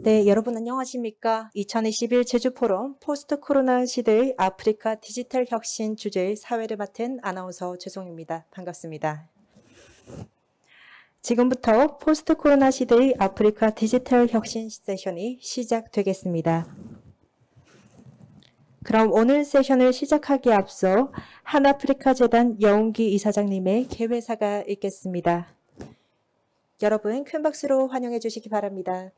네, 여러분 안녕하십니까? 2021 제주포럼 포스트 코로나 시대의 아프리카 디지털 혁신 주제의 사회를 맡은 아나운서 최송입니다. 반갑습니다. 지금부터 포스트 코로나 시대의 아프리카 디지털 혁신 세션이 시작되겠습니다. 그럼 오늘 세션을 시작하기에 앞서 한아프리카 재단 여운기 이사장님의 개회사가 있겠습니다. 여러분 큰 박수로 환영해 주시기 바랍니다.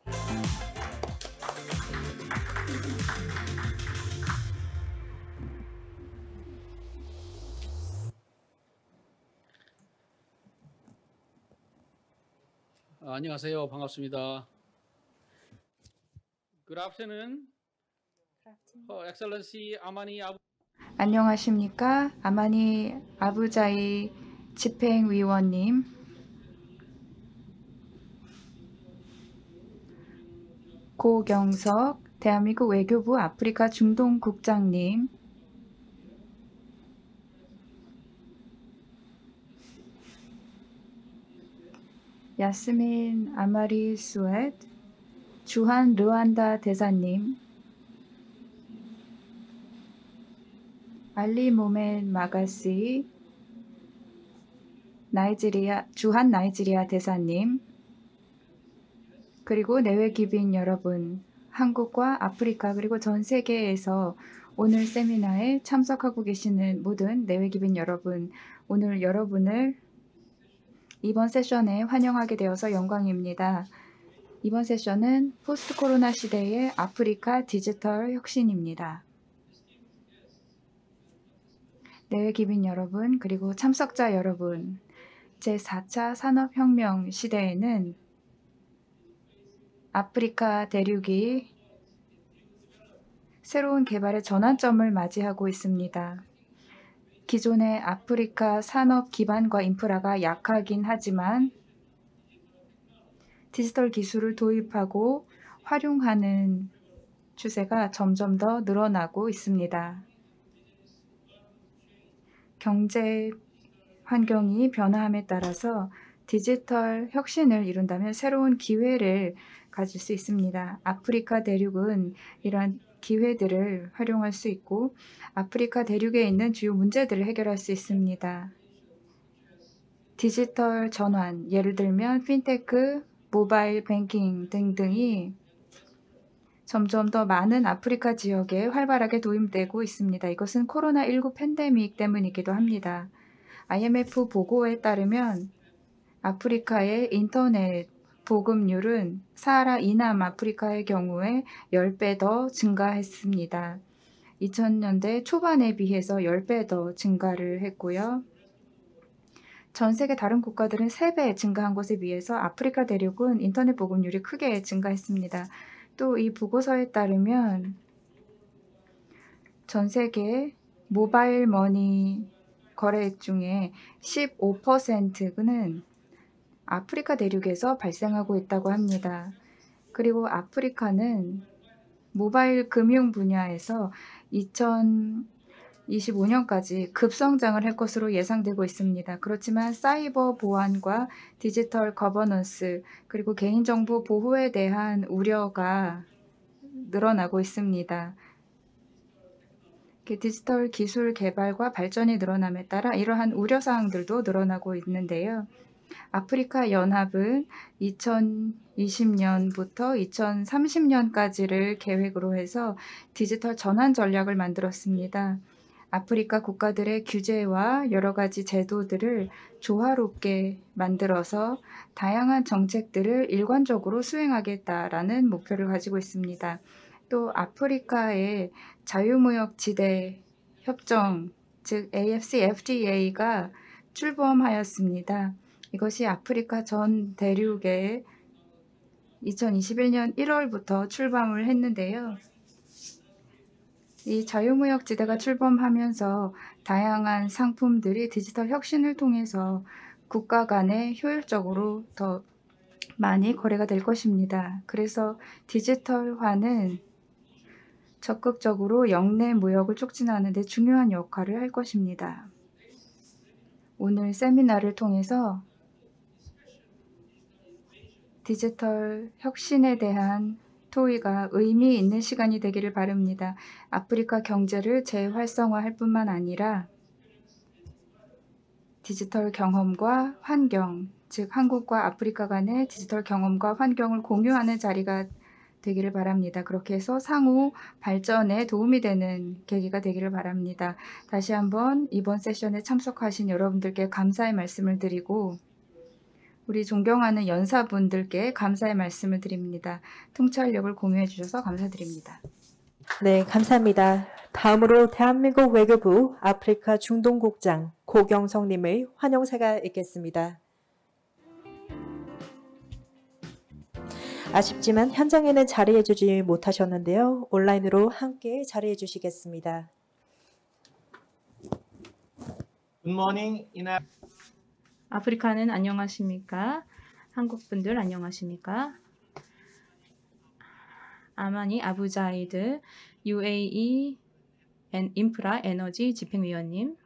안녕하세요. 반갑습니다. Good afternoon. Excellency 아마니 아부. 안녕하십니까? 아마니 아부자이 집행위원님, 고경석 대한민국 외교부 아프리카 중동 국장님, 야스민 아마리 수엣 주한 르완다 대사님, 알리 모멘 마가시 주한 나이지리아 대사님, 그리고 내외 기빈 여러분, 한국과 아프리카 그리고 전 세계에서 오늘 세미나에 참석하고 계시는 모든 내외 기빈 여러분, 오늘 여러분을 이번 세션에 환영하게 되어서 영광입니다. 이번 세션은 포스트 코로나 시대의 아프리카 디지털 혁신입니다. 내외 기빈 여러분, 그리고 참석자 여러분, 제4차 산업혁명 시대에는 아프리카 대륙이 새로운 개발의 전환점을 맞이하고 있습니다. 기존의 아프리카 산업 기반과 인프라가 약하긴 하지만 디지털 기술을 도입하고 활용하는 추세가 점점 더 늘어나고 있습니다. 경제 환경이 변화함에 따라서 디지털 혁신을 이룬다면 새로운 기회를 가질 수 있습니다. 아프리카 대륙은 이러한 기회들을 활용할 수 있고 아프리카 대륙에 있는 주요 문제들을 해결할 수 있습니다. 디지털 전환, 예를 들면 핀테크, 모바일 뱅킹 등등이 점점 더 많은 아프리카 지역에 활발하게 도입되고 있습니다. 이것은 코로나19 팬데믹 때문이기도 합니다. IMF 보고에 따르면 아프리카의 인터넷 보급률은 사하라 이남 아프리카의 경우에 10배 더 증가했습니다. 2000년대 초반에 비해서 10배 더 증가를 했고요. 전 세계 다른 국가들은 3배 증가한 것에 비해서 아프리카 대륙은 인터넷 보급률이 크게 증가했습니다. 또 이 보고서에 따르면 전 세계 모바일 머니 거래액 중에 15%는 아프리카 대륙에서 발생하고 있다고 합니다. 그리고 아프리카는 모바일 금융 분야에서 2025년까지 급성장을 할 것으로 예상되고 있습니다. 그렇지만 사이버 보안과 디지털 거버넌스 그리고 개인정보 보호에 대한 우려가 늘어나고 있습니다. 디지털 기술 개발과 발전이 늘어남에 따라 이러한 우려사항들도 늘어나고 있는데요. 아프리카 연합은 2020년부터 2030년까지를 계획으로 해서 디지털 전환 전략을 만들었습니다. 아프리카 국가들의 규제와 여러 가지 제도들을 조화롭게 만들어서 다양한 정책들을 일관적으로 수행하겠다라는 목표를 가지고 있습니다. 또 아프리카의 자유무역지대 협정, 즉 AFCFTA가 출범하였습니다. 이것이 아프리카 전 대륙에 2021년 1월부터 출범을 했는데요. 이 자유무역지대가 출범하면서 다양한 상품들이 디지털 혁신을 통해서 국가 간에 효율적으로 더 많이 거래가 될 것입니다. 그래서 디지털화는 적극적으로 역내 무역을 촉진하는 데 중요한 역할을 할 것입니다. 오늘 세미나를 통해서 디지털 혁신에 대한 토의가 의미 있는 시간이 되기를 바랍니다. 아프리카 경제를 재활성화할 뿐만 아니라 디지털 경험과 환경, 즉 한국과 아프리카 간의 디지털 경험과 환경을 공유하는 자리가 되기를 바랍니다. 그렇게 해서 상호 발전에 도움이 되는 계기가 되기를 바랍니다. 다시 한번 이번 세션에 참석하신 여러분들께 감사의 말씀을 드리고 우리 존경하는 연사분들께 감사의 말씀을 드립니다. 통찰력을 공유해 주셔서 감사드립니다. 네, 감사합니다. 다음으로 대한민국 외교부 아프리카 중동국장 고경성님의 환영사가 있겠습니다. 아쉽지만 현장에는 자리해주지 못하셨는데요. 온라인으로 함께 자리해주시겠습니다. Good morning. 아프리카는 안녕하십니까? 한국분들 안녕하십니까? 아마니 아부자이드 UAE 인프라 에너지 집행위원님,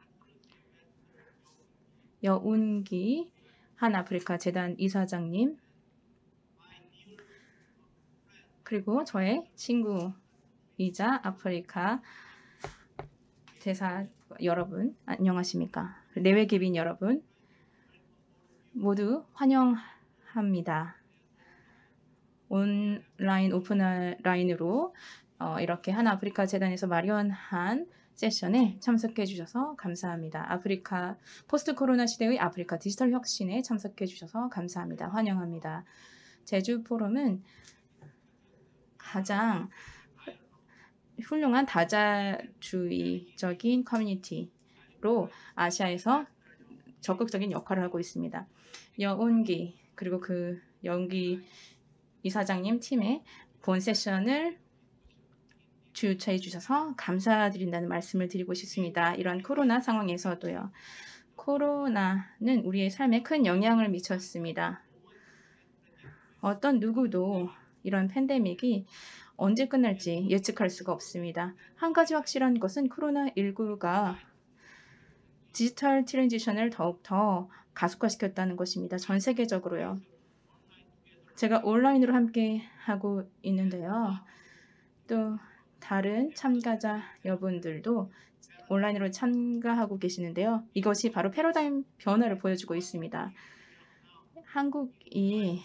여운기 한아프리카 재단 이사장님, 그리고 저의 친구이자 아프리카 대사 여러분 안녕하십니까? 내외기빈 여러분 모두 환영합니다. 온라인 오픈라인으로 이렇게 한아프리카 재단에서 마련한 세션에 참석해 주셔서 감사합니다. 아프리카 포스트 코로나 시대의 아프리카 디지털 혁신에 참석해 주셔서 감사합니다. 환영합니다. 제주 포럼은 가장 훌륭한 다자주의적인 커뮤니티로 아시아에서 적극적인 역할을 하고 있습니다. 여운기 그리고 그 여운기 이사장님 팀의 본 세션을 주최해 주셔서 감사드린다는 말씀을 드리고 싶습니다. 이런 코로나 상황에서도요. 코로나는 우리의 삶에 큰 영향을 미쳤습니다. 어떤 누구도 이런 팬데믹이 언제 끝날지 예측할 수가 없습니다. 한 가지 확실한 것은 코로나19가 디지털 트랜지션을 더욱더 가속화시켰다는 것입니다. 전 세계적으로요. 제가 온라인으로 함께 하고 있는데요. 또 다른 참가자 여러분들도 온라인으로 참가하고 계시는데요. 이것이 바로 패러다임 변화를 보여주고 있습니다. 한국이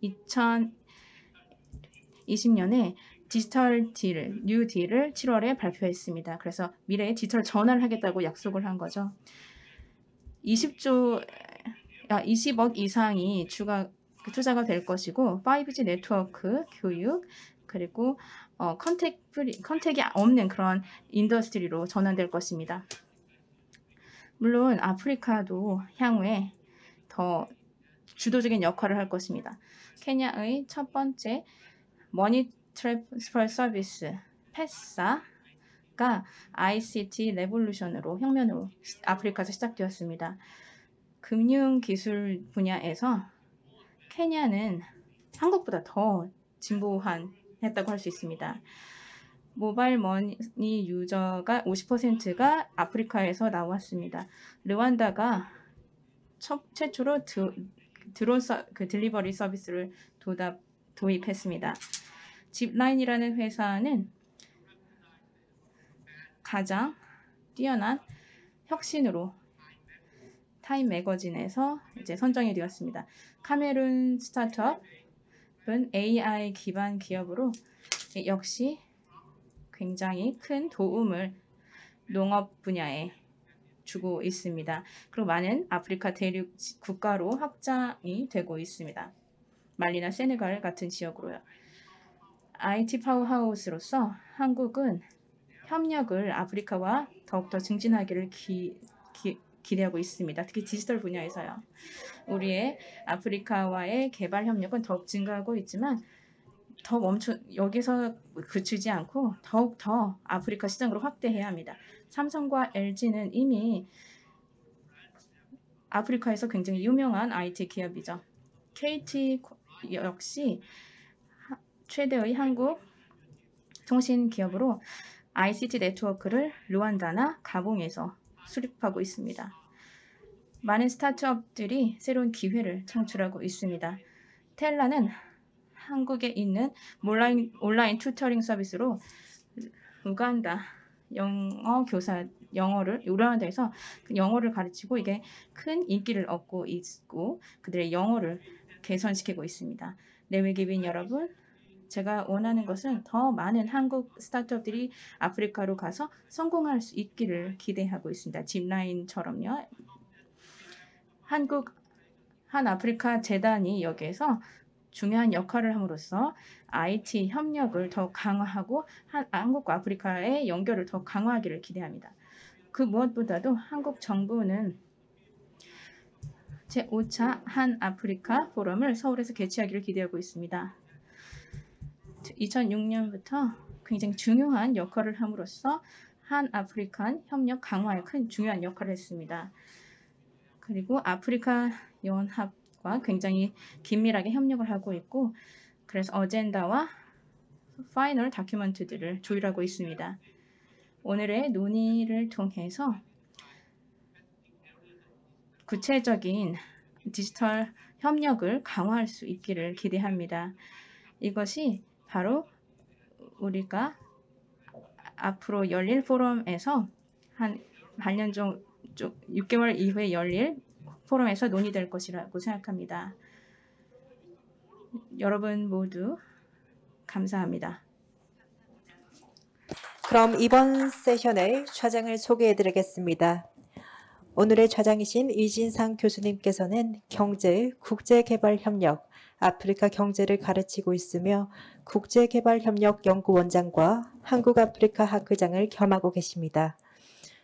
2020년에 디지털 딜, 뉴 딜을 7월에 발표했습니다. 그래서 미래의 디지털 전환을 하겠다고 약속을 한 거죠. 20억 이상이 추가 투자가 될 것이고 5G 네트워크, 교육, 그리고 컨택이 없는 그런 인더스트리로 전환될 것입니다. 물론 아프리카도 향후에 더 주도적인 역할을 할 것입니다. 케냐의 첫 번째 머니 트랜스퍼 서비스 패사가 ICT 레볼루션으로 혁명으로 아프리카에서 시작되었습니다. 금융기술 분야에서 케냐는 한국보다 더 진보했다고 할 수 있습니다. 모바일 머니 유저가 50%가 아프리카에서 나왔습니다. 르완다가 최초로 드론 딜리버리 서비스를 도입했습니다. 짚라인이라는 회사는 가장 뛰어난 혁신으로 타임 매거진에서 이제 선정이 되었습니다. 카메룬 스타트업은 AI 기반 기업으로 역시 굉장히 큰 도움을 농업 분야에 주고 있습니다. 그리고 많은 아프리카 대륙 국가로 확장이 되고 있습니다. 말리나 세네갈 같은 지역으로요. IT 파워하우스로서 한국은 협력을 아프리카와 더욱더 증진하기를 기대하고 있습니다. 특히 디지털 분야에서요. 우리의 아프리카와의 개발 협력은 더욱 증가하고 있지만 여기서 그치지 않고 더욱더 아프리카 시장으로 확대해야 합니다. 삼성과 LG는 이미 아프리카에서 굉장히 유명한 IT 기업이죠. KT 역시 최대의 한국 통신 기업으로 ICT 네트워크를 르완다나 가봉에서 수립하고 있습니다. 많은 스타트업들이 새로운 기회를 창출하고 있습니다. 텔라는 한국에 있는 온라인 튜터링 서비스로 우간다 우간다에서 영어를 가르치고 이게 큰 인기를 얻고 있고 그들의 영어를 개선시키고 있습니다. 내외기빈 여러분, 제가 원하는 것은 더 많은 한국 스타트업들이 아프리카로 가서 성공할 수 있기를 기대하고 있습니다. 짚라인처럼요. 한 아프리카 재단이 여기에서 중요한 역할을 함으로써 IT 협력을 더 강화하고 한국과 아프리카의 연결을 더 강화하기를 기대합니다. 그 무엇보다도 한국 정부는 제5차 한 아프리카 포럼을 서울에서 개최하기를 기대하고 있습니다. 2006년부터 굉장히 중요한 역할을 함으로써 한 아프리칸 협력 강화에 큰 중요한 역할을 했습니다. 그리고 아프리카 연합과 굉장히 긴밀하게 협력을 하고 있고 그래서 어젠다와 파이널 다큐멘트들을 조율하고 있습니다. 오늘의 논의를 통해서 구체적인 디지털 협력을 강화할 수 있기를 기대합니다. 이것이 바로 우리가 앞으로 열릴 포럼에서 한 반년 정도 6개월 이후에 열릴 포럼에서 논의될 것이라고 생각합니다. 여러분 모두 감사합니다. 그럼 이번 세션의 좌장을 소개해드리겠습니다. 오늘의 좌장이신 이진상 교수님께서는 경제, 국제개발협력, 아프리카 경제를 가르치고 있으며 국제개발협력연구원장과 한국아프리카 학회장을 겸하고 계십니다.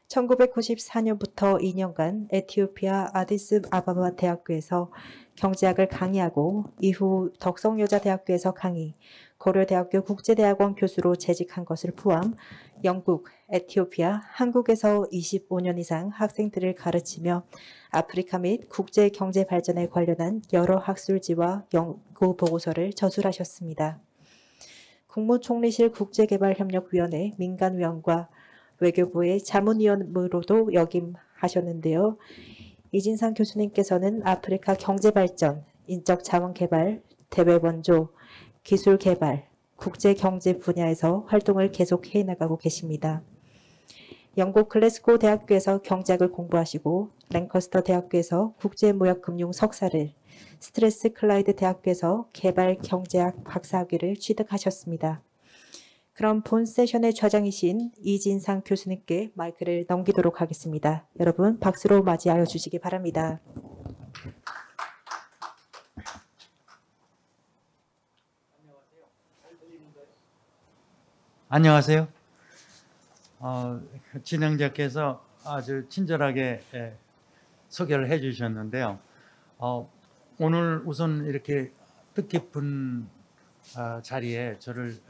1994년부터 2년간 에티오피아 아디스 아바바 대학교에서 경제학을 강의하고 이후 덕성여자대학교에서 강의, 고려대학교 국제대학원 교수로 재직한 것을 포함 영국, 에티오피아, 한국에서 25년 이상 학생들을 가르치며 아프리카 및 국제 경제 발전에 관련한 여러 학술지와 연구 보고서를 저술하셨습니다. 국무총리실 국제개발협력위원회 민간위원과 외교부의 자문위원으로도 역임하셨는데요. 이진상 교수님께서는 아프리카 경제발전, 인적자원개발, 대외원조, 기술개발, 국제경제 분야에서 활동을 계속 해나가고 계십니다. 영국 글래스고 대학교에서 경제학을 공부하시고 랭커스터 대학교에서 국제무역금융 석사를, 스트레스 클라이드 대학교에서 개발경제학 박사학위를 취득하셨습니다. 그럼 본 세션의 좌장이신 이진상 교수님께 마이크를 넘기도록 하겠습니다. 여러분 박수로 맞이하여 주시기 바랍니다. 안녕하세요. 진행자께서 아주 친절하게 소개를 해주셨는데요. 오늘 우선 이렇게 뜻깊은 자리에 저를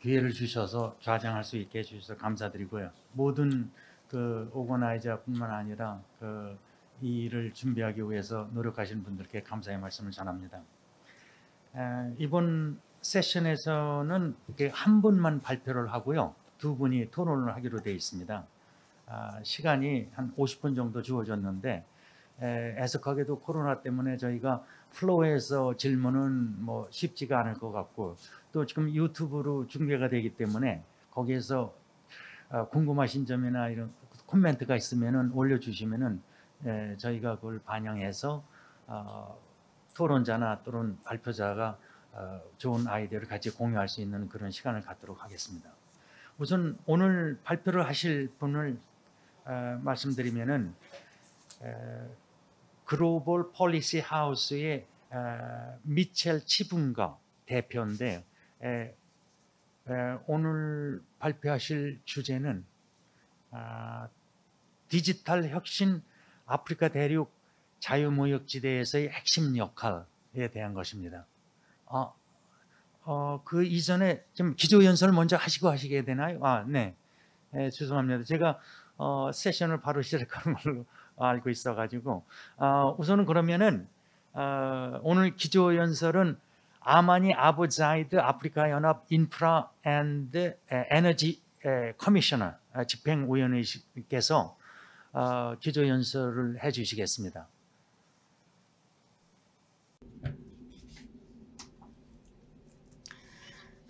기회를 주셔서 좌장할 수 있게 해주셔서 감사드리고요. 모든 그 오거나이저뿐만 아니라 이 일을 준비하기 위해서 노력하시는 분들께 감사의 말씀을 전합니다. 이번 세션에서는 한 분만 발표를 하고요. 두 분이 토론을 하기로 되어 있습니다. 시간이 한 50분 정도 주어졌는데 애석하게도 코로나 때문에 저희가 플로어에서 질문은 뭐 쉽지가 않을 것 같고 또 지금 유튜브로 중계가 되기 때문에 거기에서 궁금하신 점이나 이런 코멘트가 있으면은 올려주시면은 저희가 그걸 반영해서 토론자나 또는 발표자가 좋은 아이디어를 같이 공유할 수 있는 그런 시간을 갖도록 하겠습니다. 우선 오늘 발표를 하실 분을 말씀드리면은 글로벌 폴리시 하우스의 미첼 치붕가 대표인데 오늘 발표하실 주제는 디지털 혁신 아프리카 대륙 자유무역지대에서의 핵심 역할에 대한 것입니다. 그 이전에 좀 기조연설 먼저 하시게 되나요? 네. 죄송합니다. 제가 세션을 바로 시작하는 걸로 알고 있어가지고 우선은 그러면은 오늘 기조연설은 아마니 아부자이드 아프리카 연합 인프라 앤드 에너지 커미셔너 집행위원회께서 기조연설을 해주시겠습니다.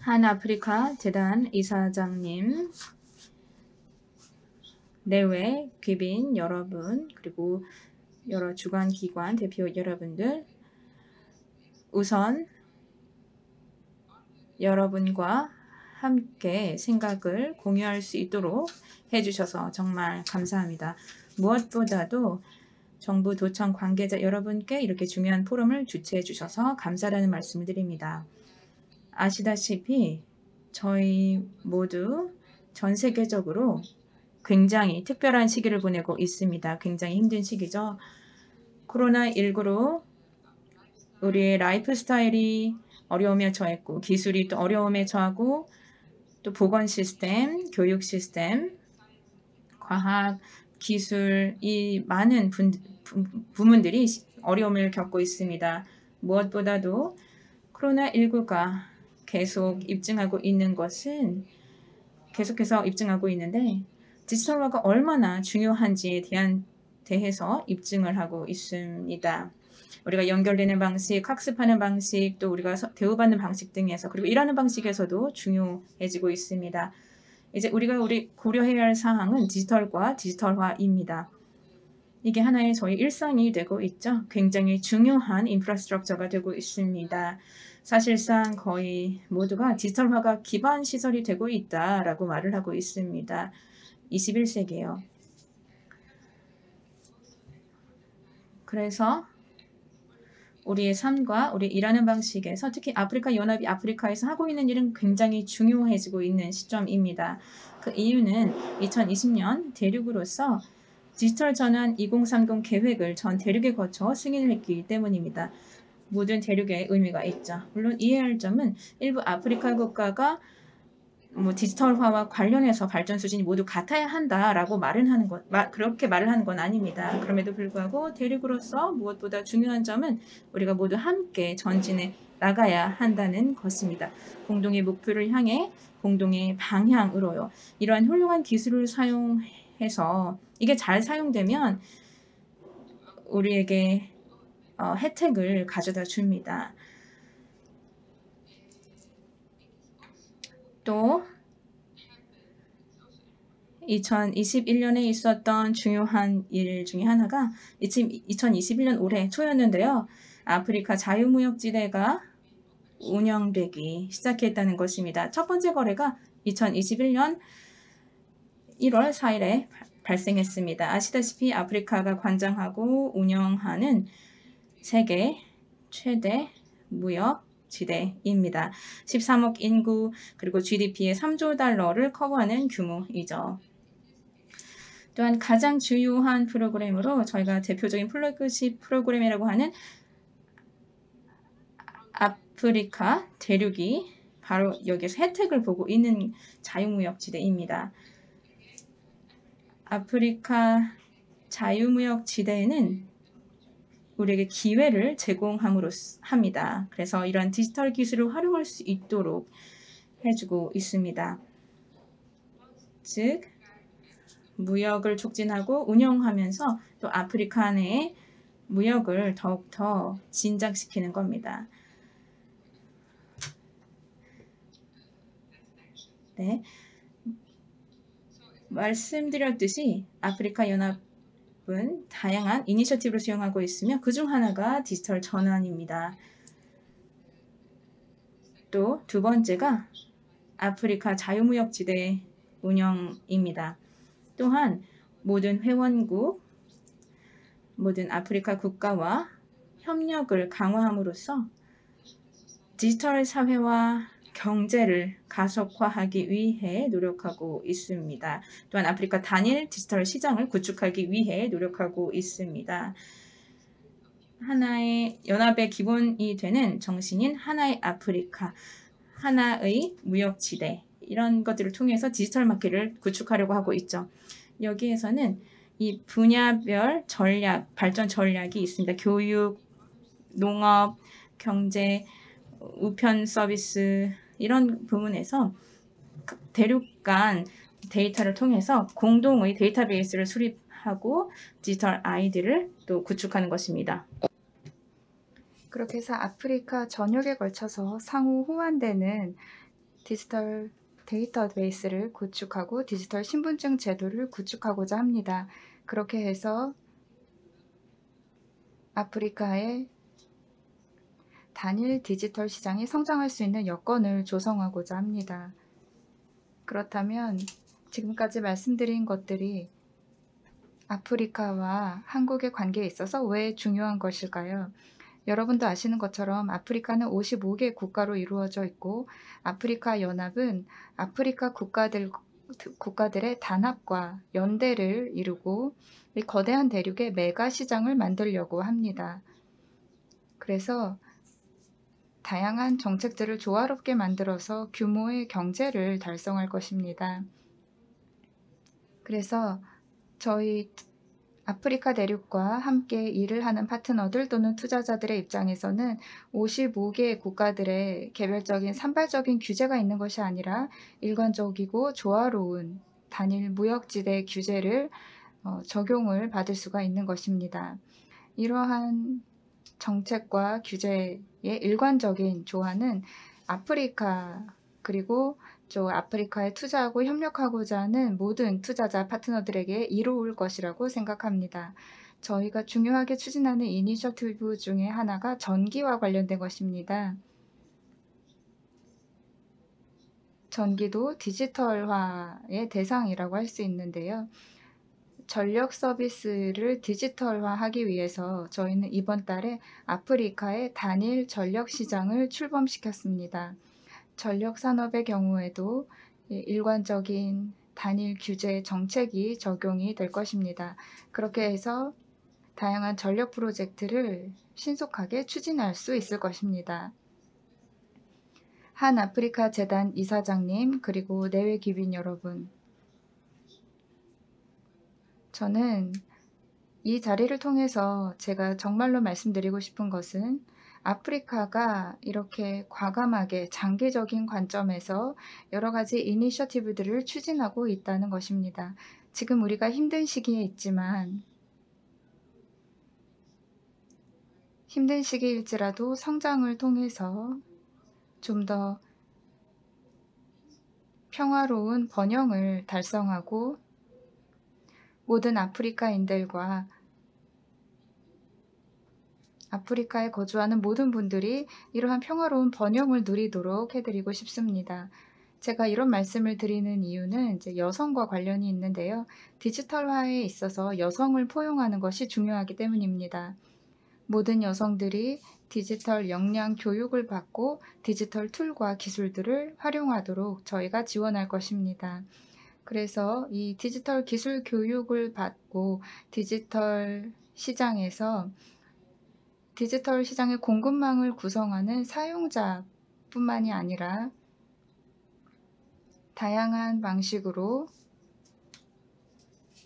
한 아프리카 재단 이사장님, 내외 귀빈 여러분, 그리고 여러 주관 기관 대표 여러분들, 우선 여러분과 함께 생각을 공유할 수 있도록 해주셔서 정말 감사합니다. 무엇보다도 정부 도청 관계자 여러분께 이렇게 중요한 포럼을 주최해 주셔서 감사하다는 말씀을 드립니다. 아시다시피 저희 모두 전 세계적으로 굉장히 특별한 시기를 보내고 있습니다. 굉장히 힘든 시기죠. 코로나19로 우리의 라이프 스타일이 어려움에 처했고, 기술이 또 어려움에 처하고, 또 보건 시스템, 교육 시스템, 과학, 기술, 이 많은 부문들이 어려움을 겪고 있습니다. 무엇보다도 코로나19가 계속해서 입증하고 있는데 디지털화가 얼마나 중요한지에 대해서 입증을 하고 있습니다. 우리가 연결되는 방식, 학습하는 방식, 또 우리가 대우받는 방식 등에서, 그리고 일하는 방식에서도 중요해지고 있습니다. 이제 우리가 고려해야 할 사항은 디지털과 디지털화입니다. 이게 하나의 저희 일상이 되고 있죠. 굉장히 중요한 인프라스트럭처가 되고 있습니다. 사실상 거의 모두가 디지털화가 기반 시설이 되고 있다라고 말을 하고 있습니다. 21세기예요. 그래서 우리의 삶과 우리 일하는 방식에서, 특히 아프리카 연합이 아프리카에서 하고 있는 일은 굉장히 중요해지고 있는 시점입니다. 그 이유는 2020년 대륙으로서 디지털 전환 2030 계획을 전 대륙에 거쳐 승인을 했기 때문입니다. 모든 대륙에 의미가 있죠. 물론 이해할 점은 일부 아프리카 국가가 디지털화와 관련해서 발전 수준이 모두 같아야 한다라고 그렇게 말을 하는 건 아닙니다. 그럼에도 불구하고 대륙으로서 무엇보다 중요한 점은 우리가 모두 함께 전진해 나가야 한다는 것입니다. 공동의 목표를 향해 공동의 방향으로요. 이러한 훌륭한 기술을 사용해서 이게 잘 사용되면 우리에게 혜택을 가져다 줍니다. 또 2021년에 있었던 중요한 일 중에 하나가 2021년 올해 초였는데요. 아프리카 자유무역지대가 운영되기 시작했다는 것입니다. 첫 번째 거래가 2021년 1월 4일에 발생했습니다. 아시다시피 아프리카가 관장하고 운영하는 세계 최대 무역 지대입니다. 13억 인구, 그리고 GDP의 3조 달러를 커버하는 규모이죠. 또한 가장 주요한 프로그램으로 저희가 대표적인 플래그십 프로그램이라고 하는 아프리카 대륙이 바로 여기서 혜택을 보고 있는 자유무역지대입니다. 아프리카 자유무역지대에는 우리에게 기회를 제공함으로 합니다. 그래서 이러한 디지털 기술을 활용할 수 있도록 해주고 있습니다. 즉, 무역을 촉진하고 운영하면서 또 아프리카 내의 무역을 더욱더 진작시키는 겁니다. 네. 말씀드렸듯이 아프리카 연합은 다양한 이니셔티브를 수행하고 있으며 그중 하나가 디지털 전환입니다. 또 두 번째가 아프리카 자유무역지대 운영입니다. 또한 모든 회원국, 모든 아프리카 국가와 협력을 강화함으로써 디지털 사회와 경제를 가속화하기 위해 노력하고 있습니다. 또한 아프리카 단일 디지털 시장을 구축하기 위해 노력하고 있습니다. 하나의 연합의 기본이 되는 정신인 하나의 아프리카, 하나의 무역지대, 이런 것들을 통해서 디지털 마켓을 구축하려고 하고 있죠. 여기에서는 이 분야별 전략, 발전 전략이 있습니다. 교육, 농업, 경제, 우편 서비스, 이런 부분에서 대륙 간 데이터를 통해서 공동의 데이터베이스를 수립하고 디지털 아이디를 또 구축하는 것입니다. 그렇게 해서 아프리카 전역에 걸쳐서 상호 호환되는 디지털 데이터베이스를 구축하고 디지털 신분증 제도를 구축하고자 합니다. 그렇게 해서 아프리카의 단일 디지털 시장이 성장할 수 있는 여건을 조성하고자 합니다. 그렇다면 지금까지 말씀드린 것들이 아프리카와 한국의 관계에 있어서 왜 중요한 것일까요? 여러분도 아시는 것처럼 아프리카는 55개 국가로 이루어져 있고 아프리카 연합은 아프리카 국가들의 단합과 연대를 이루고 이 거대한 대륙의 메가 시장을 만들려고 합니다. 그래서 다양한 정책들을 조화롭게 만들어서 규모의 경제를 달성할 것입니다. 그래서 저희 아프리카 대륙과 함께 일을 하는 파트너들 또는 투자자들의 입장에서는 55개 국가들의 개별적인 산발적인 규제가 있는 것이 아니라 일관적이고 조화로운 단일 무역지대 규제를 적용을 받을 수가 있는 것입니다. 이러한 정책과 규제의 일관적인 조화는 아프리카 그리고 아프리카에 투자하고 협력하고자 하는 모든 투자자 파트너들에게 이로울 것이라고 생각합니다. 저희가 중요하게 추진하는 이니셔티브 중에 하나가 전기와 관련된 것입니다. 전기도 디지털화의 대상이라고 할 수 있는데요. 전력 서비스를 디지털화하기 위해서 저희는 이번 달에 아프리카의 단일 전력 시장을 출범시켰습니다. 전력 산업의 경우에도 일관적인 단일 규제 정책이 적용이 될 것입니다. 그렇게 해서 다양한 전력 프로젝트를 신속하게 추진할 수 있을 것입니다. 한 아프리카 재단 이사장님 그리고 내외 귀빈 여러분, 저는 이 자리를 통해서 제가 정말로 말씀드리고 싶은 것은 아프리카가 이렇게 과감하게 장기적인 관점에서 여러 가지 이니셔티브들을 추진하고 있다는 것입니다. 지금 우리가 힘든 시기에 있지만 힘든 시기일지라도 성장을 통해서 좀 더 평화로운 번영을 달성하고 모든 아프리카인들과 아프리카에 거주하는 모든 분들이 이러한 평화로운 번영을 누리도록 해드리고 싶습니다. 제가 이런 말씀을 드리는 이유는 이제 여성과 관련이 있는데요. 디지털화에 있어서 여성을 포용하는 것이 중요하기 때문입니다. 모든 여성들이 디지털 역량 교육을 받고 디지털 툴과 기술들을 활용하도록 저희가 지원할 것입니다. 그래서 이 디지털 기술 교육을 받고 디지털 시장에서 디지털 시장의 공급망을 구성하는 사용자뿐만이 아니라 다양한 방식으로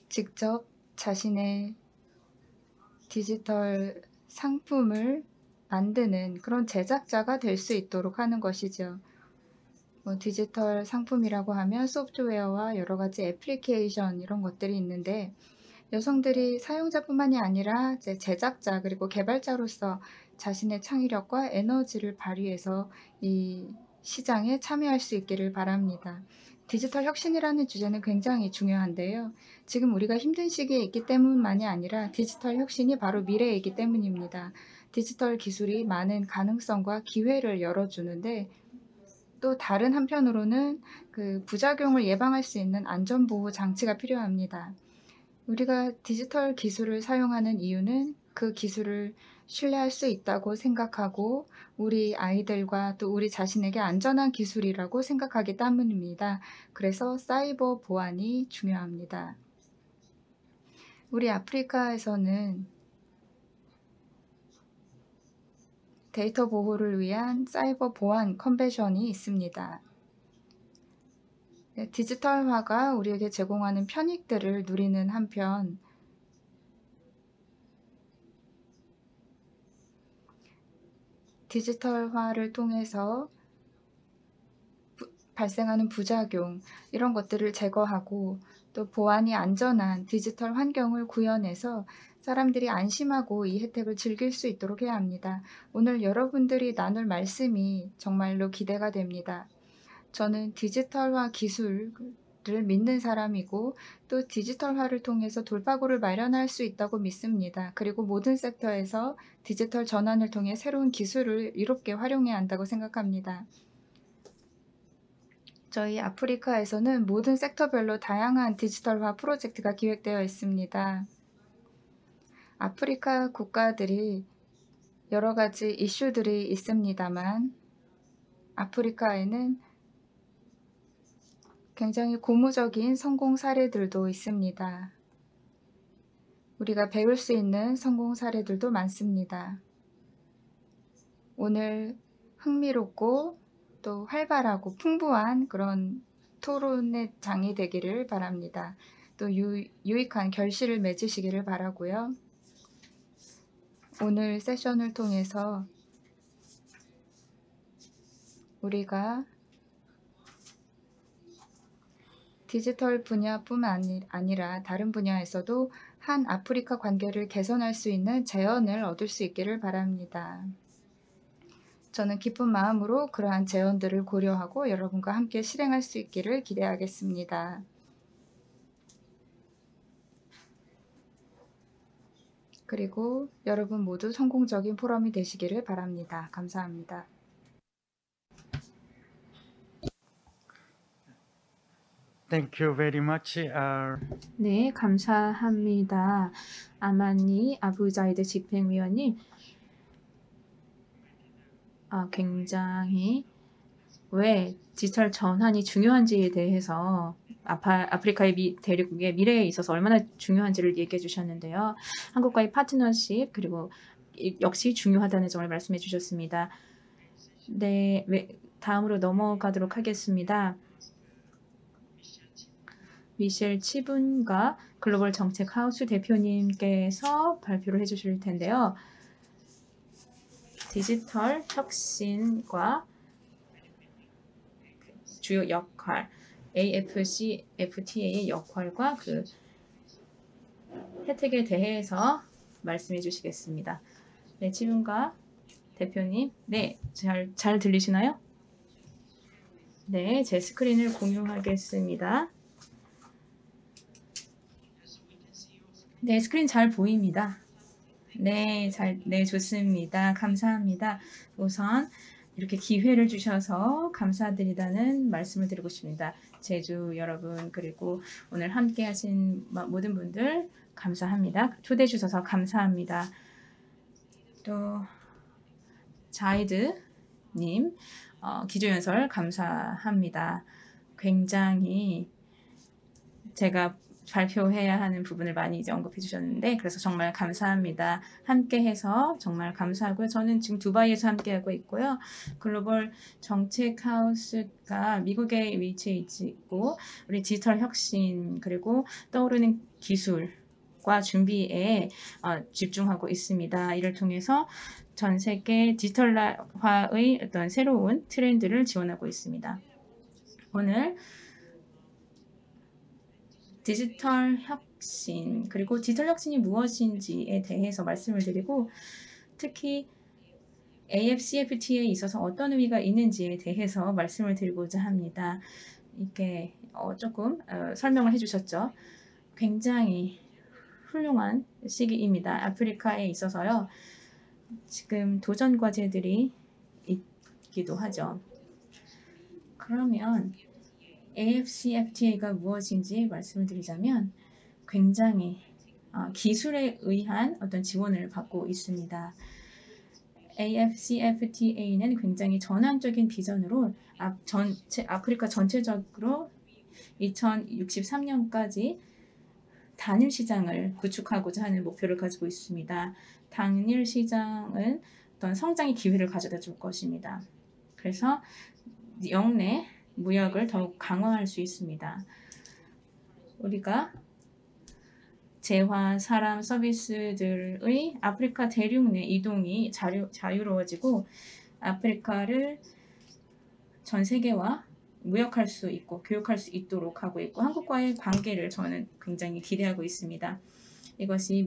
직접 자신의 디지털 상품을 만드는 그런 제작자가 될 수 있도록 하는 것이죠. 디지털 상품이라고 하면 소프트웨어와 여러 가지 애플리케이션 이런 것들이 있는데 여성들이 사용자뿐만이 아니라 제작자 그리고 개발자로서 자신의 창의력과 에너지를 발휘해서 이 시장에 참여할 수 있기를 바랍니다. 디지털 혁신이라는 주제는 굉장히 중요한데요. 지금 우리가 힘든 시기에 있기 때문만이 아니라 디지털 혁신이 바로 미래이기 때문입니다. 디지털 기술이 많은 가능성과 기회를 열어주는데 또 다른 한편으로는 그 부작용을 예방할 수 있는 안전보호 장치가 필요합니다. 우리가 디지털 기술을 사용하는 이유는 그 기술을 신뢰할 수 있다고 생각하고 우리 아이들과 또 우리 자신에게 안전한 기술이라고 생각하기 때문입니다. 그래서 사이버 보안이 중요합니다. 우리 아프리카에서는 데이터 보호를 위한 사이버 보안 컨벤션이 있습니다. 디지털화가 우리에게 제공하는 편익들을 누리는 한편 디지털화를 통해서 발생하는 부작용 이런 것들을 제거하고 또 보안이 안전한 디지털 환경을 구현해서 사람들이 안심하고 이 혜택을 즐길 수 있도록 해야 합니다. 오늘 여러분들이 나눌 말씀이 정말로 기대가 됩니다. 저는 디지털화 기술을 믿는 사람이고 또 디지털화를 통해서 돌파구를 마련할 수 있다고 믿습니다. 그리고 모든 섹터에서 디지털 전환을 통해 새로운 기술을 이롭게 활용해야 한다고 생각합니다. 저희 아프리카에서는 모든 섹터별로 다양한 디지털화 프로젝트가 기획되어 있습니다. 아프리카 국가들이 여러 가지 이슈들이 있습니다만 아프리카에는 굉장히 고무적인 성공 사례들도 있습니다. 우리가 배울 수 있는 성공 사례들도 많습니다. 오늘 흥미롭고 또 활발하고 풍부한 그런 토론의 장이 되기를 바랍니다. 또 유익한 결실을 맺으시기를 바라고요. 오늘 세션을 통해서 우리가 디지털 분야뿐만 아니라 다른 분야에서도 한 아프리카 관계를 개선할 수 있는 재언을 얻을 수 있기를 바랍니다. 저는 기쁜 마음으로 그러한 재언들을 고려하고 여러분과 함께 실행할 수 있기를 기대하겠습니다. 그리고 여러분 모두 성공적인 포럼이 되시기를 바랍니다. 감사합니다. Thank you very much. 네, 감사합니다. 아마니 아부자이드 집행위원님, 굉장히 왜 디지털 전환이 중요한지에 대해서 아프리카의 대륙의 미래에 있어서 얼마나 중요한지를 얘기해 주셨는데요. 한국과의 파트너십 그리고 역시 중요하다는 점을 말씀해 주셨습니다. 네, 다음으로 넘어가도록 하겠습니다. 미셸 치분가 글로벌 정책 하우스 대표님께서 발표를 해주실 텐데요. 디지털 혁신과 주요 역할, AFCFTA의 역할과 그 혜택에 대해서 말씀해 주시겠습니다. 네, 치분가 대표님, 네, 잘 들리시나요? 네, 제 스크린을 공유하겠습니다. 네, 스크린 잘 보입니다. 네, 좋습니다. 감사합니다. 우선 이렇게 기회를 주셔서 감사드리다는 말씀을 드리고 싶습니다. 제주 여러분 그리고 오늘 함께 하신 모든 분들 감사합니다. 초대해 주셔서 감사합니다. 또 자이드님 기조연설 감사합니다. 굉장히 제가 발표해야 하는 부분을 많이 이제 언급해 주셨는데 그래서 정말 감사합니다. 함께해서 정말 감사하고요. 저는 지금 두바이에서 함께하고 있고요. 글로벌 정책 하우스가 미국에 위치해 있고 우리 디지털 혁신 그리고 떠오르는 기술과 준비에 집중하고 있습니다. 이를 통해서 전 세계 디지털화의 어떤 새로운 트렌드를 지원하고 있습니다. 오늘 디지털 혁신 그리고 디지털 혁신이 무엇인지에 대해서 말씀을 드리고 특히 AFCFTA에 있어서 어떤 의미가 있는지에 대해서 말씀을 드리고자 합니다. 이게 조금 설명을 해주셨죠. 굉장히 훌륭한 시기입니다. 아프리카에 있어서요. 지금 도전 과제들이 있기도 하죠. 그러면 AFCFTA가 무엇인지 말씀을 드리자면 굉장히 기술에 의한 어떤 지원을 받고 있습니다. AFCFTA는 굉장히 전환적인 비전으로 아프리카 전체적으로 2063년까지 단일 시장을 구축하고자 하는 목표를 가지고 있습니다. 단일 시장은 어떤 성장의 기회를 가져다 줄 것입니다. 그래서 영내 무역을 더욱 강화할 수 있습니다. 우리가 재화, 사람, 서비스들의 아프리카 대륙 내 이동이 자유로워지고 아프리카를 전 세계와 무역할 수 있고 교육할 수 있도록 하고 있고 한국과의 관계를 저는 굉장히 기대하고 있습니다. 이것이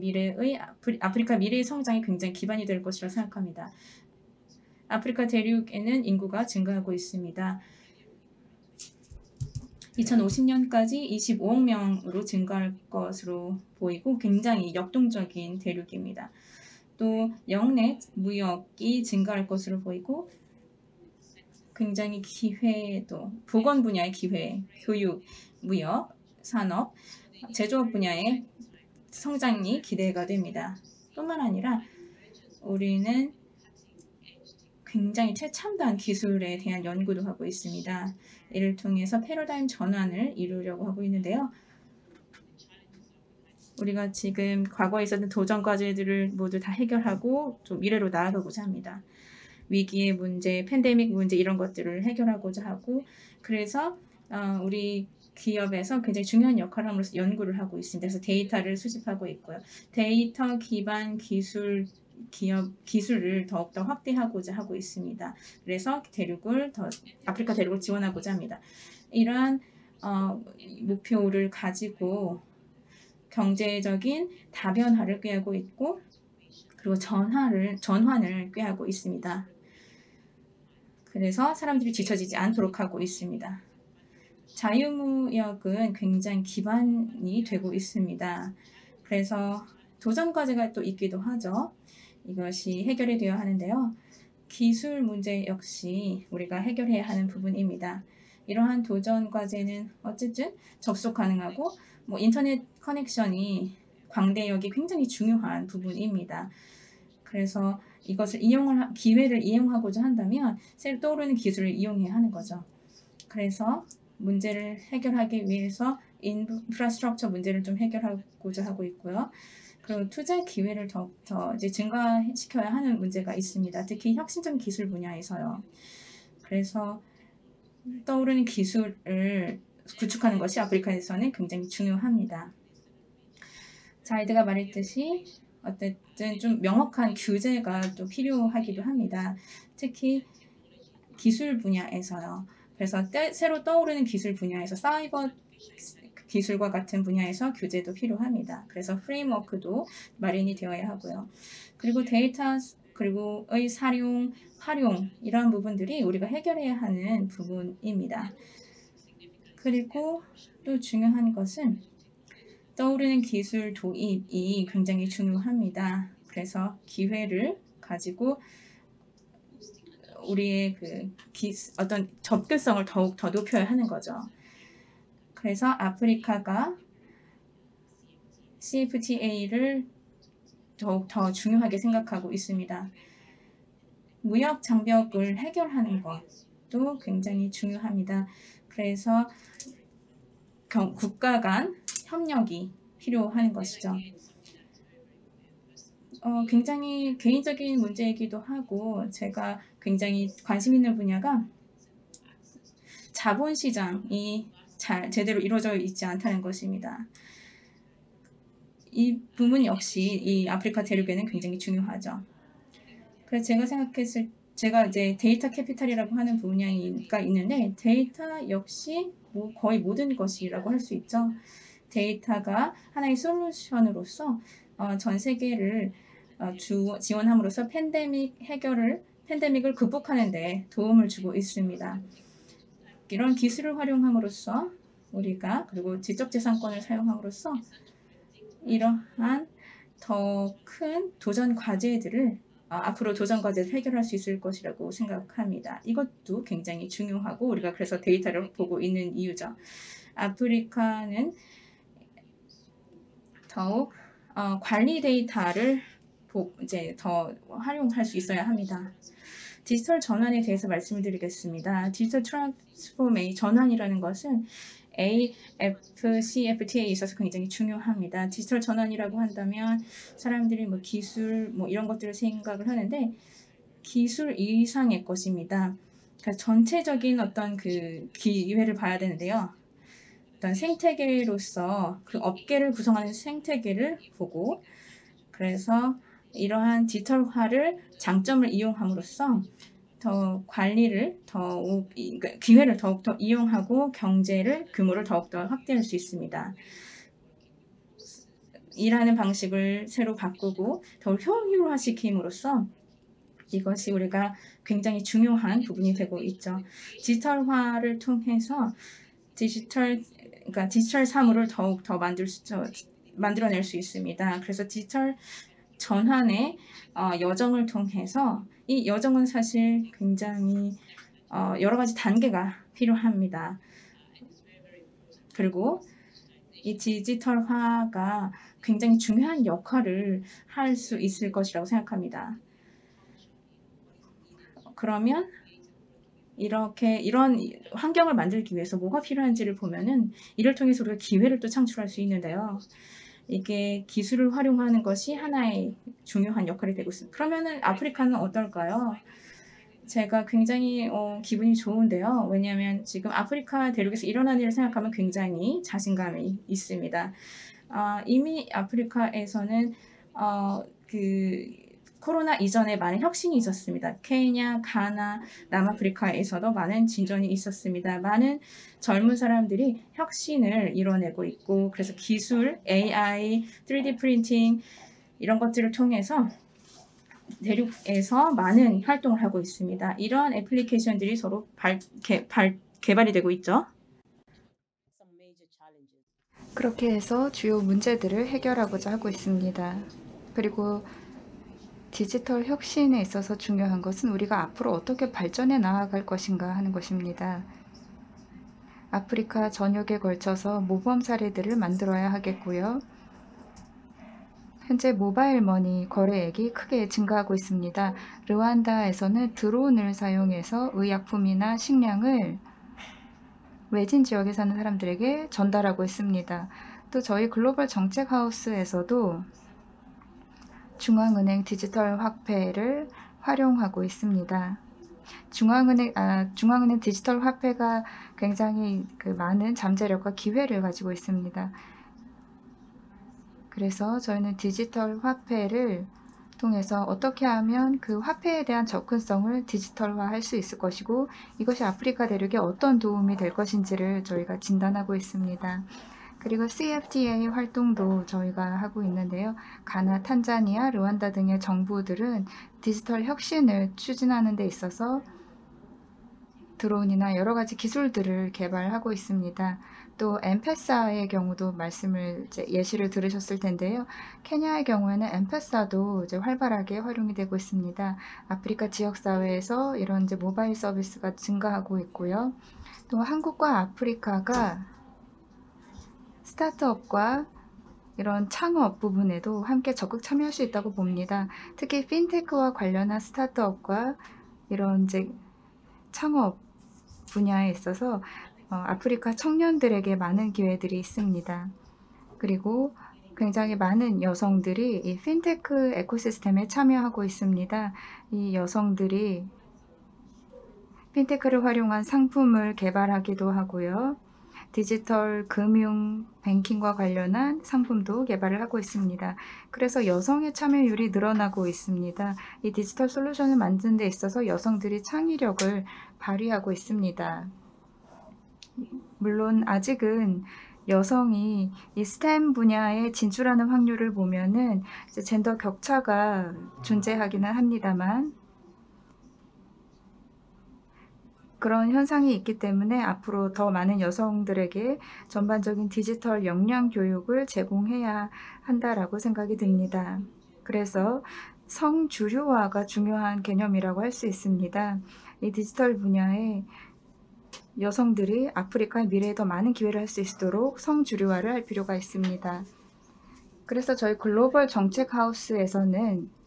아프리카 미래의 성장에 굉장히 기반이 될 것이라 생각합니다. 아프리카 대륙에는 인구가 증가하고 있습니다. 2050년까지 25억 명으로 증가할 것으로 보이고 굉장히 역동적인 대륙입니다. 또 영내 무역이 증가할 것으로 보이고 굉장히 기회도 보건 분야의 기회, 교육, 무역, 산업, 제조업 분야의 성장이 기대가 됩니다. 뿐만 아니라 우리는 굉장히 최첨단 기술에 대한 연구도 하고 있습니다. 이를 통해서 패러다임 전환을 이루려고 하고 있는데요. 우리가 지금 과거에 있었던 도전 과제들을 모두 다 해결하고 좀 미래로 나아가고자 합니다. 위기의 문제, 팬데믹 문제 이런 것들을 해결하고자 하고 그래서 우리 기업에서 굉장히 중요한 역할을 함으로써 연구를 하고 있습니다. 그래서 데이터를 수집하고 있고요. 데이터 기반 기술을 더욱더 확대하고자 하고 있습니다. 그래서 아프리카 대륙을 지원하고자 합니다. 이러한 목표를 가지고 경제적인 다변화를 꾀하고 있고 그리고 전환을 꾀하고 있습니다. 그래서 사람들이 뒤처지지 않도록 하고 있습니다. 자유무역은 굉장히 기반이 되고 있습니다. 그래서 도전 과제가 또 있기도 하죠. 이것이 해결이 되어야 하는데요. 기술 문제 역시 우리가 해결해야 하는 부분입니다. 이러한 도전 과제는 어쨌든 접속 가능하고 인터넷 커넥션이 광대역이 굉장히 중요한 부분입니다. 그래서 이것을 기회를 이용하고자 한다면 새로 떠오르는 기술을 이용해야 하는 거죠. 그래서 문제를 해결하기 위해서 인프라스트럭처 문제를 좀 해결하고자 하고 있고요. 그리고 투자 기회를 더 이제 증가시켜야 하는 문제가 있습니다. 특히 혁신적인 기술 분야에서요. 그래서 떠오르는 기술을 구축하는 것이 아프리카에서는 굉장히 중요합니다. 자이드가 말했듯이 어쨌든 좀 명확한 규제가 또 필요하기도 합니다. 특히 기술 분야에서요. 그래서 새로 떠오르는 기술 분야에서 사이버 기술과 같은 분야에서 규제도 필요합니다. 그래서 프레임워크도 마련이 되어야 하고요. 그리고 그리고의 활용 이러한 부분들이 우리가 해결해야 하는 부분입니다. 그리고 또 중요한 것은 떠오르는 기술 도입이 굉장히 중요합니다. 그래서 기회를 가지고 우리의 어떤 접근성을 더욱 더 높여야 하는 거죠. 그래서 아프리카가 CFTA를 더욱 더 중요하게 생각하고 있습니다. 무역 장벽을 해결하는 것도 굉장히 중요합니다. 그래서 국가 간 협력이 필요한 것이죠. 굉장히 개인적인 문제이기도 하고 제가 굉장히 관심 있는 분야가 자본시장이 제대로 이루어져 있지 않다는 것입니다. 이 부분 역시 이 아프리카 대륙에는 굉장히 중요하죠. 그래서 제가 이제 데이터 캐피탈이라고 하는 분야가 있는데 데이터 역시 거의 모든 것이라고 할 수 있죠. 데이터가 하나의 솔루션으로서 전 세계를 지원함으로써 팬데믹을 극복하는 데 도움을 주고 있습니다. 이런 기술을 활용함으로써 그리고 지적재산권을 사용함으로써 이러한 더 큰 도전 과제들을 앞으로 도전 과제를 해결할 수 있을 것이라고 생각합니다. 이것도 굉장히 중요하고 우리가 그래서 데이터를 보고 있는 이유죠. 아프리카는 더욱 관리 데이터를 이제 더 활용할 수 있어야 합니다. 디지털 전환에 대해서 말씀을 드리겠습니다. 디지털 트랜스포메이션 전환이라는 것은 AFCFTA에 있어서 굉장히 중요합니다. 디지털 전환이라고 한다면 사람들이 기술 이런 것들을 생각을 하는데 기술 이상의 것입니다. 그러니까 전체적인 어떤 기회를 봐야 되는데요. 어떤 생태계로서 그 업계를 구성하는 생태계를 보고 그래서 이러한 디지털화를 장점을 이용함으로써 더 기회를 더욱더 이용하고 규모를 더욱더 확대할 수 있습니다. 일하는 방식을 새로 바꾸고 더 효율화시킴으로써 이것이 우리가 굉장히 중요한 부분이 되고 있죠. 디지털화를 통해서 디지털 사물을 더욱 더 만들어낼 수 있습니다. 그래서 디지털 전환의 여정을 통해서 이 여정은 사실 굉장히 여러 가지 단계가 필요합니다. 그리고 이 디지털화가 굉장히 중요한 역할을 할 수 있을 것이라고 생각합니다. 그러면 이런 환경을 만들기 위해서 뭐가 필요한지를 보면은 이를 통해서 우리가 기회를 또 창출할 수 있는데요. 이게 기술을 활용하는 것이 하나의 중요한 역할이 되고 있습니다. 그러면은 아프리카는 어떨까요? 제가 굉장히 기분이 좋은데요. 왜냐하면 지금 아프리카 대륙에서 일어난 일을 생각하면 굉장히 자신감이 있습니다. 이미 아프리카에서는 코로나 이전에 많은 혁신이 있었습니다. 케냐, 가나, 남아프리카에서도 많은 진전이 있었습니다. 많은 젊은 사람들이 혁신을 이뤄내고 있고, 그래서 기술, AI, 3D 프린팅 이런 것들을 통해서 대륙에서 많은 활동을 하고 있습니다. 이러한 애플리케이션들이 서로 개발이 되고 있죠. 그렇게 해서 주요 문제들을 해결하고자 하고 있습니다. 그리고 디지털 혁신에 있어서 중요한 것은 우리가 앞으로 어떻게 발전해 나아갈 것인가 하는 것입니다. 아프리카 전역에 걸쳐서 모범 사례들을 만들어야 하겠고요. 현재 모바일 머니 거래액이 크게 증가하고 있습니다. 르완다에서는 드론을 사용해서 의약품이나 식량을 외진 지역에 사는 사람들에게 전달하고 있습니다. 또 저희 글로벌 정책 하우스에서도 중앙은행 디지털 화폐를 활용하고 있습니다. 중앙은행 디지털 화폐가 굉장히 많은 잠재력과 기회를 가지고 있습니다. 그래서 저희는 디지털 화폐를 통해서 어떻게 하면 그 화폐에 대한 접근성을 디지털화할 수 있을 것이고 이것이 아프리카 대륙에 어떤 도움이 될 것인지를 저희가 진단하고 있습니다. 그리고 CFTA 활동도 저희가 하고 있는데요. 가나, 탄자니아, 르완다 등의 정부들은 디지털 혁신을 추진하는 데 있어서 드론이나 여러 가지 기술들을 개발하고 있습니다. 또 엠페사의 경우도 예시를 들으셨을 텐데요. 케냐의 경우에는 엠페사도 활발하게 활용이 되고 있습니다. 아프리카 지역사회에서 이런 모바일 서비스가 증가하고 있고요. 또 한국과 아프리카가 스타트업과 이런 창업 부분에도 함께 적극 참여할 수 있다고 봅니다. 특히 핀테크와 관련한 스타트업과 이런 창업 분야에 있어서 아프리카 청년들에게 많은 기회들이 있습니다. 그리고 굉장히 많은 여성들이 이 핀테크 에코시스템에 참여하고 있습니다. 이 여성들이 핀테크를 활용한 상품을 개발하기도 하고요. 디지털 금융, 뱅킹과 관련한 상품도 개발을 하고 있습니다. 그래서 여성의 참여율이 늘어나고 있습니다. 이 디지털 솔루션을 만드는 데 있어서 여성들이 창의력을 발휘하고 있습니다. 물론 아직은 여성이 이 스템 분야에 진출하는 확률을 보면은 젠더 격차가 존재하기는 합니다만 그런 현상이 있기 때문에 앞으로 더 많은 여성들에게 전반적인 디지털 역량 교육을 제공해야 한다라고 생각이 듭니다. 그래서 성주류화가 중요한 개념이라고 할 수 있습니다. 이 디지털 분야에 여성들이 아프리카의 미래에 더 많은 기회를 할 수 있도록 성주류화를 할 필요가 있습니다. 그래서 저희 글로벌 정책 하우스에서는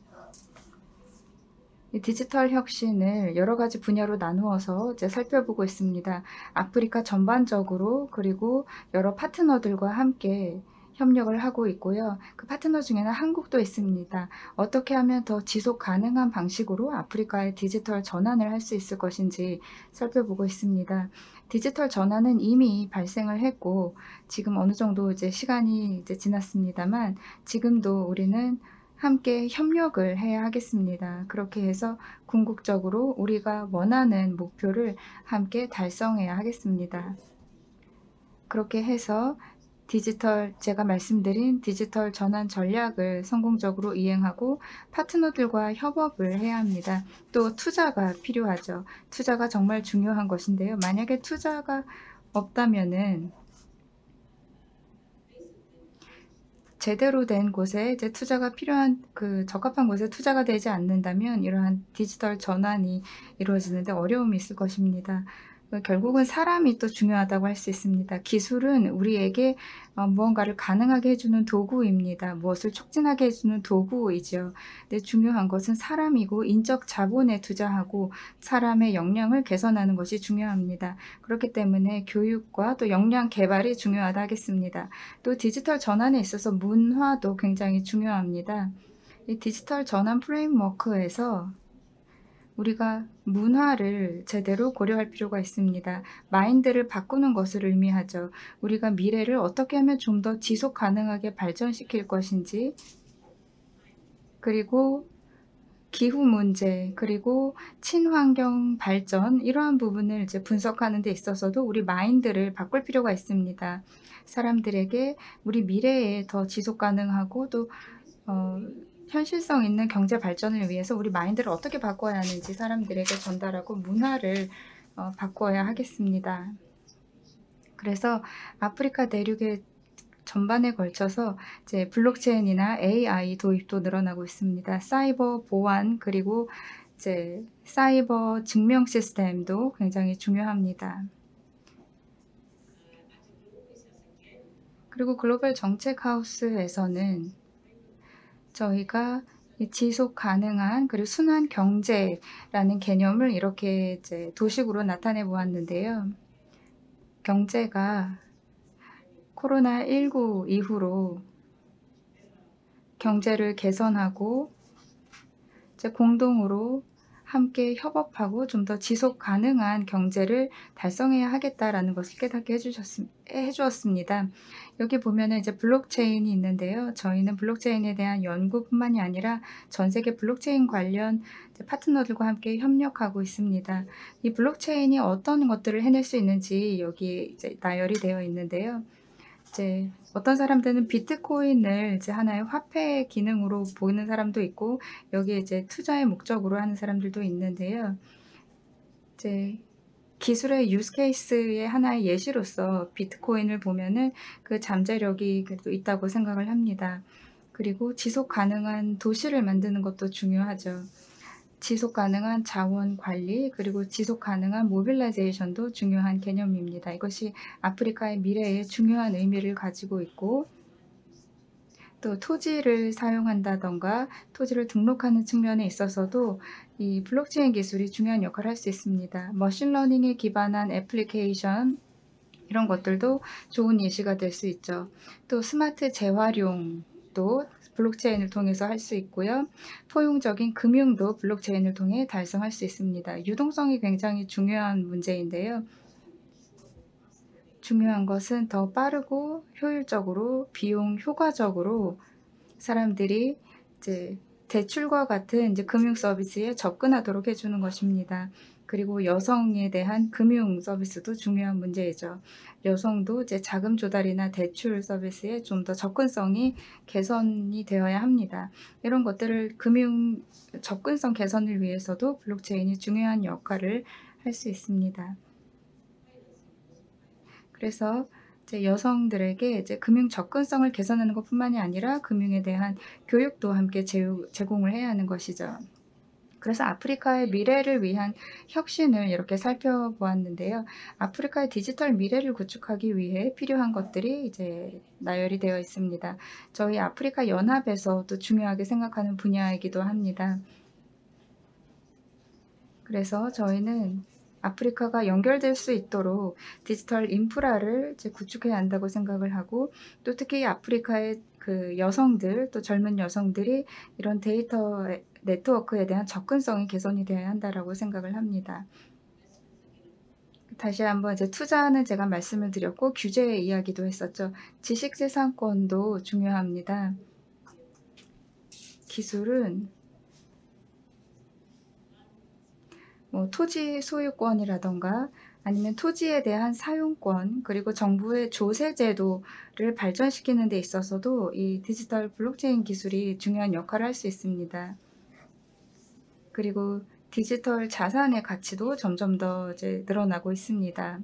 이 디지털 혁신을 여러 가지 분야로 나누어서 살펴보고 있습니다. 아프리카 전반적으로 그리고 여러 파트너들과 함께 협력을 하고 있고요. 그 파트너 중에는 한국도 있습니다. 어떻게 하면 더 지속 가능한 방식으로 아프리카의 디지털 전환을 할 수 있을 것인지 살펴보고 있습니다. 디지털 전환은 이미 발생을 했고 지금 어느 정도 시간이 지났습니다만 지금도 우리는 함께 협력을 해야 하겠습니다. 그렇게 해서 궁극적으로 우리가 원하는 목표를 함께 달성해야 하겠습니다. 그렇게 해서 제가 말씀드린 디지털 전환 전략을 성공적으로 이행하고 파트너들과 협업을 해야 합니다. 또 투자가 필요하죠. 투자가 정말 중요한 것인데요. 만약에 투자가 없다면은 제대로 된 곳에 이제 투자가 필요한 적합한 곳에 투자가 되지 않는다면 이러한 디지털 전환이 이루어지는데 어려움이 있을 것입니다. 결국은 사람이 또 중요하다고 할 수 있습니다. 기술은 우리에게 무언가를 가능하게 해주는 도구입니다. 무엇을 촉진하게 해주는 도구이죠. 근데 중요한 것은 사람이고 인적 자본에 투자하고 사람의 역량을 개선하는 것이 중요합니다. 그렇기 때문에 교육과 또 역량 개발이 중요하다 하겠습니다. 또 디지털 전환에 있어서 문화도 굉장히 중요합니다. 이 디지털 전환 프레임워크에서 우리가 문화를 제대로 고려할 필요가 있습니다. 마인드를 바꾸는 것을 의미하죠. 우리가 미래를 어떻게 하면 좀 더 지속 가능하게 발전시킬 것인지, 그리고 기후 문제, 그리고 친환경 발전, 이러한 부분을 이제 분석하는 데 있어서도 우리 마인드를 바꿀 필요가 있습니다. 사람들에게 우리 미래에 더 지속 가능하고 또 현실성 있는 경제 발전을 위해서 우리 마인드를 어떻게 바꿔야 하는지 사람들에게 전달하고 문화를 바꿔야 하겠습니다. 그래서 아프리카 대륙의 전반에 걸쳐서 이제 블록체인이나 AI 도입도 늘어나고 있습니다. 사이버 보안 그리고 이제 사이버 증명 시스템도 굉장히 중요합니다. 그리고 글로벌 정책 하우스에서는 저희가 지속 가능한 그리고 순환 경제라는 개념을 이렇게 이제 도식으로 나타내 보았는데요. 경제가 코로나19 이후로 경제를 개선하고 이제 공동으로 함께 협업하고 좀 더 지속 가능한 경제를 달성해야 하겠다라는 것을 깨닫게 해주었습니다. 여기 보면은 이제 블록체인이 있는데요. 저희는 블록체인에 대한 연구뿐만이 아니라 전 세계 블록체인 관련 파트너들과 함께 협력하고 있습니다. 이 블록체인이 어떤 것들을 해낼 수 있는지 여기 이제 나열이 되어 있는데요. 이제 어떤 사람들은 비트코인을 이제 하나의 화폐 기능으로 보는 사람도 있고 여기에 이제 투자의 목적으로 하는 사람들도 있는데요. 이제 기술의 유스 케이스의 하나의 예시로서 비트코인을 보면은 그 잠재력이 그래도 있다고 생각을 합니다. 그리고 지속 가능한 도시를 만드는 것도 중요하죠. 지속 가능한 자원 관리 그리고 지속 가능한 모빌라이제이션도 중요한 개념입니다. 이것이 아프리카의 미래에 중요한 의미를 가지고 있고 또 토지를 사용한다던가 토지를 등록하는 측면에 있어서도 이 블록체인 기술이 중요한 역할을 할 수 있습니다. 머신러닝에 기반한 애플리케이션 이런 것들도 좋은 예시가 될 수 있죠. 또 스마트 재활용도 블록체인을 통해서 할 수 있고요. 포용적인 금융도 블록체인을 통해 달성할 수 있습니다. 유동성이 굉장히 중요한 문제인데요. 중요한 것은 더 빠르고 효율적으로 비용 효과적으로 사람들이 이제 대출과 같은 이제 금융 서비스에 접근하도록 해주는 것입니다. 그리고 여성에 대한 금융 서비스도 중요한 문제이죠. 여성도 이제 자금 조달이나 대출 서비스에 좀 더 접근성이 개선이 되어야 합니다. 이런 것들을 금융 접근성 개선을 위해서도 블록체인이 중요한 역할을 할 수 있습니다. 그래서 이제 여성들에게 이제 금융 접근성을 개선하는 것뿐만이 아니라 금융에 대한 교육도 함께 제공을 해야 하는 것이죠. 그래서 아프리카의 미래를 위한 혁신을 이렇게 살펴보았는데요. 아프리카의 디지털 미래를 구축하기 위해 필요한 것들이 이제 나열이 되어 있습니다. 저희 아프리카 연합에서도 중요하게 생각하는 분야이기도 합니다. 그래서 저희는 아프리카가 연결될 수 있도록 디지털 인프라를 이제 구축해야 한다고 생각을 하고 또 특히 아프리카의 그 여성들 또 젊은 여성들이 이런 데이터 네트워크에 대한 접근성이 개선이 되어야 한다라고 생각을 합니다. 다시 한번 이제 투자는 제가 말씀을 드렸고 규제의 이야기도 했었죠. 지식재산권도 중요합니다. 기술은 뭐 토지 소유권이라던가 아니면 토지에 대한 사용권 그리고 정부의 조세 제도를 발전시키는 데 있어서도 이 디지털 블록체인 기술이 중요한 역할을 할 수 있습니다. 그리고 디지털 자산의 가치도 점점 더 이제 늘어나고 있습니다.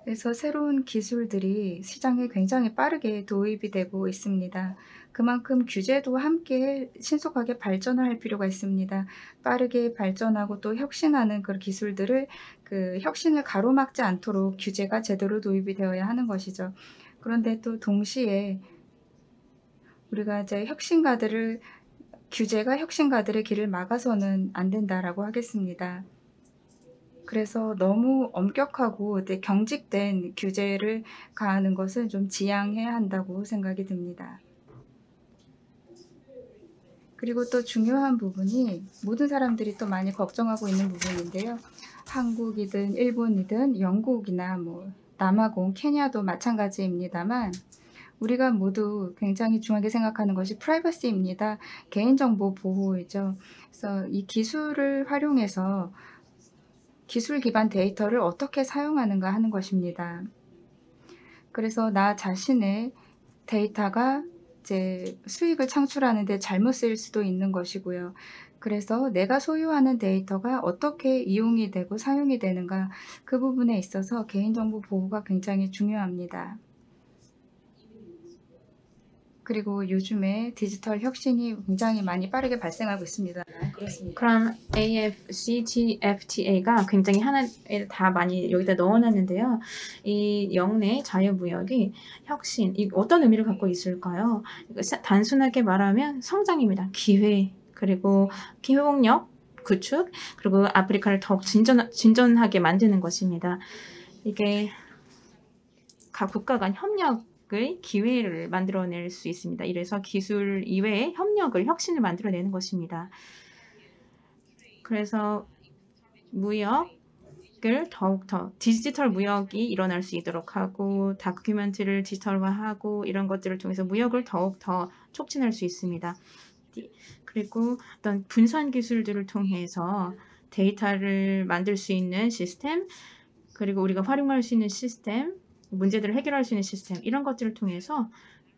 그래서 새로운 기술들이 시장에 굉장히 빠르게 도입이 되고 있습니다. 그만큼 규제도 함께 신속하게 발전을 할 필요가 있습니다. 빠르게 발전하고 또 혁신하는 그런 기술들을 그 혁신을 가로막지 않도록 규제가 제대로 도입이 되어야 하는 것이죠. 그런데 또 동시에 우리가 이제 규제가 혁신가들의 길을 막아서는 안 된다라고 하겠습니다. 그래서 너무 엄격하고 경직된 규제를 가하는 것은 좀 지양해야 한다고 생각이 듭니다. 그리고 또 중요한 부분이 모든 사람들이 또 많이 걱정하고 있는 부분인데요. 한국이든 일본이든 영국이나 뭐 남아공, 케냐도 마찬가지입니다만 우리가 모두 굉장히 중요하게 생각하는 것이 프라이버시입니다. 개인정보 보호이죠. 그래서 이 기술을 활용해서 기술 기반 데이터를 어떻게 사용하는가 하는 것입니다. 그래서 나 자신의 데이터가 이제 수익을 창출하는 데 잘못 쓰일 수도 있는 것이고요. 그래서 내가 소유하는 데이터가 어떻게 이용이 되고 사용이 되는가 그 부분에 있어서 개인정보 보호가 굉장히 중요합니다. 그리고 요즘에 디지털 혁신이 굉장히 많이 빠르게 발생하고 있습니다. 그렇습니다. 그럼 AFCTFTA가 굉장히 하나에 다 많이 여기다 넣어놨는데요. 이 영내 자유무역이 혁신, 이 어떤 의미를 갖고 있을까요? 단순하게 말하면 성장입니다. 기회, 그리고 회복력 구축, 그리고 아프리카를 더욱 진전하게 만드는 것입니다. 이게 각 국가 간 협력의 기회를 만들어낼 수 있습니다. 이래서 기술 이외의 협력을, 혁신을 만들어내는 것입니다. 그래서 무역을 더욱더 디지털 무역이 일어날 수 있도록 하고 다큐멘트를 디지털화하고 이런 것들을 통해서 무역을 더욱더 촉진할 수 있습니다. 그리고 어떤 분산 기술들을 통해서 데이터를 만들 수 있는 시스템, 그리고 우리가 활용할 수 있는 시스템, 문제들을 해결할 수 있는 시스템, 이런 것들을 통해서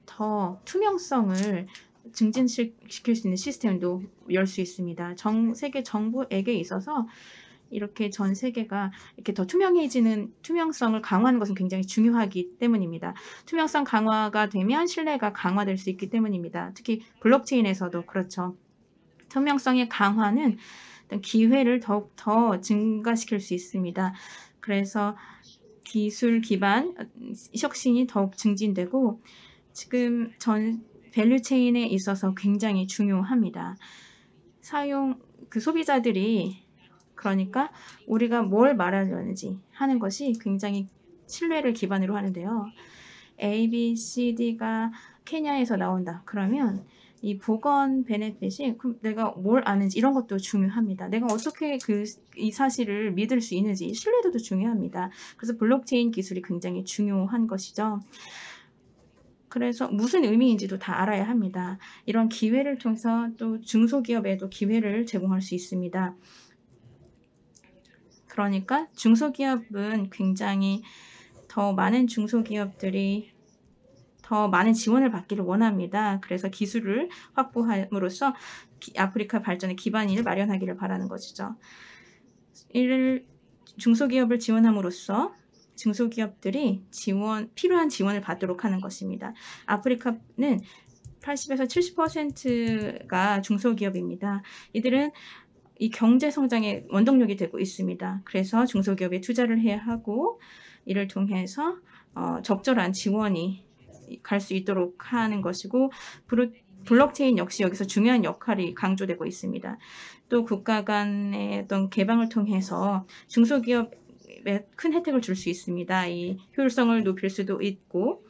더 투명성을 증진시킬 수 있는 시스템도 열 수 있습니다. 세계 정부에게 있어서 이렇게 전 세계가 이렇게 더 투명해지는, 투명성을 강화하는 것은 굉장히 중요하기 때문입니다. 투명성 강화가 되면 신뢰가 강화될 수 있기 때문입니다. 특히 블록체인에서도 그렇죠. 투명성의 강화는 어떤 기회를 더욱 더 증가시킬 수 있습니다. 그래서 기술 기반 혁신이 더욱 증진되고 지금 전 밸류체인에 있어서 굉장히 중요합니다. 소비자들이 그러니까 우리가 뭘 말하려는지 하는 것이 굉장히 신뢰를 기반으로 하는데요. A, B, C, D가 케냐에서 나온다. 그러면 이 보건 베네핏이 내가 뭘 아는지 이런 것도 중요합니다. 내가 어떻게 이 사실을 믿을 수 있는지 신뢰도도 중요합니다. 그래서 블록체인 기술이 굉장히 중요한 것이죠. 그래서 무슨 의미인지도 다 알아야 합니다. 이런 기회를 통해서 또 중소기업에도 기회를 제공할 수 있습니다. 그러니까 중소기업은 굉장히 더 많은 중소기업들이 더 많은 지원을 받기를 원합니다. 그래서 기술을 확보함으로써 아프리카 발전의 기반을 마련하기를 바라는 것이죠. 이를 중소기업을 지원함으로써 중소기업들이 필요한 지원을 받도록 하는 것입니다. 아프리카는 80에서 70%가 중소기업입니다. 이들은 이 경제 성장의 원동력이 되고 있습니다. 그래서 중소기업에 투자를 해야 하고 이를 통해서 적절한 지원이 갈 수 있도록 하는 것이고 블록체인 역시 여기서 중요한 역할이 강조되고 있습니다. 또 국가 간의 어떤 개방을 통해서 중소기업에 큰 혜택을 줄 수 있습니다. 이 효율성을 높일 수도 있고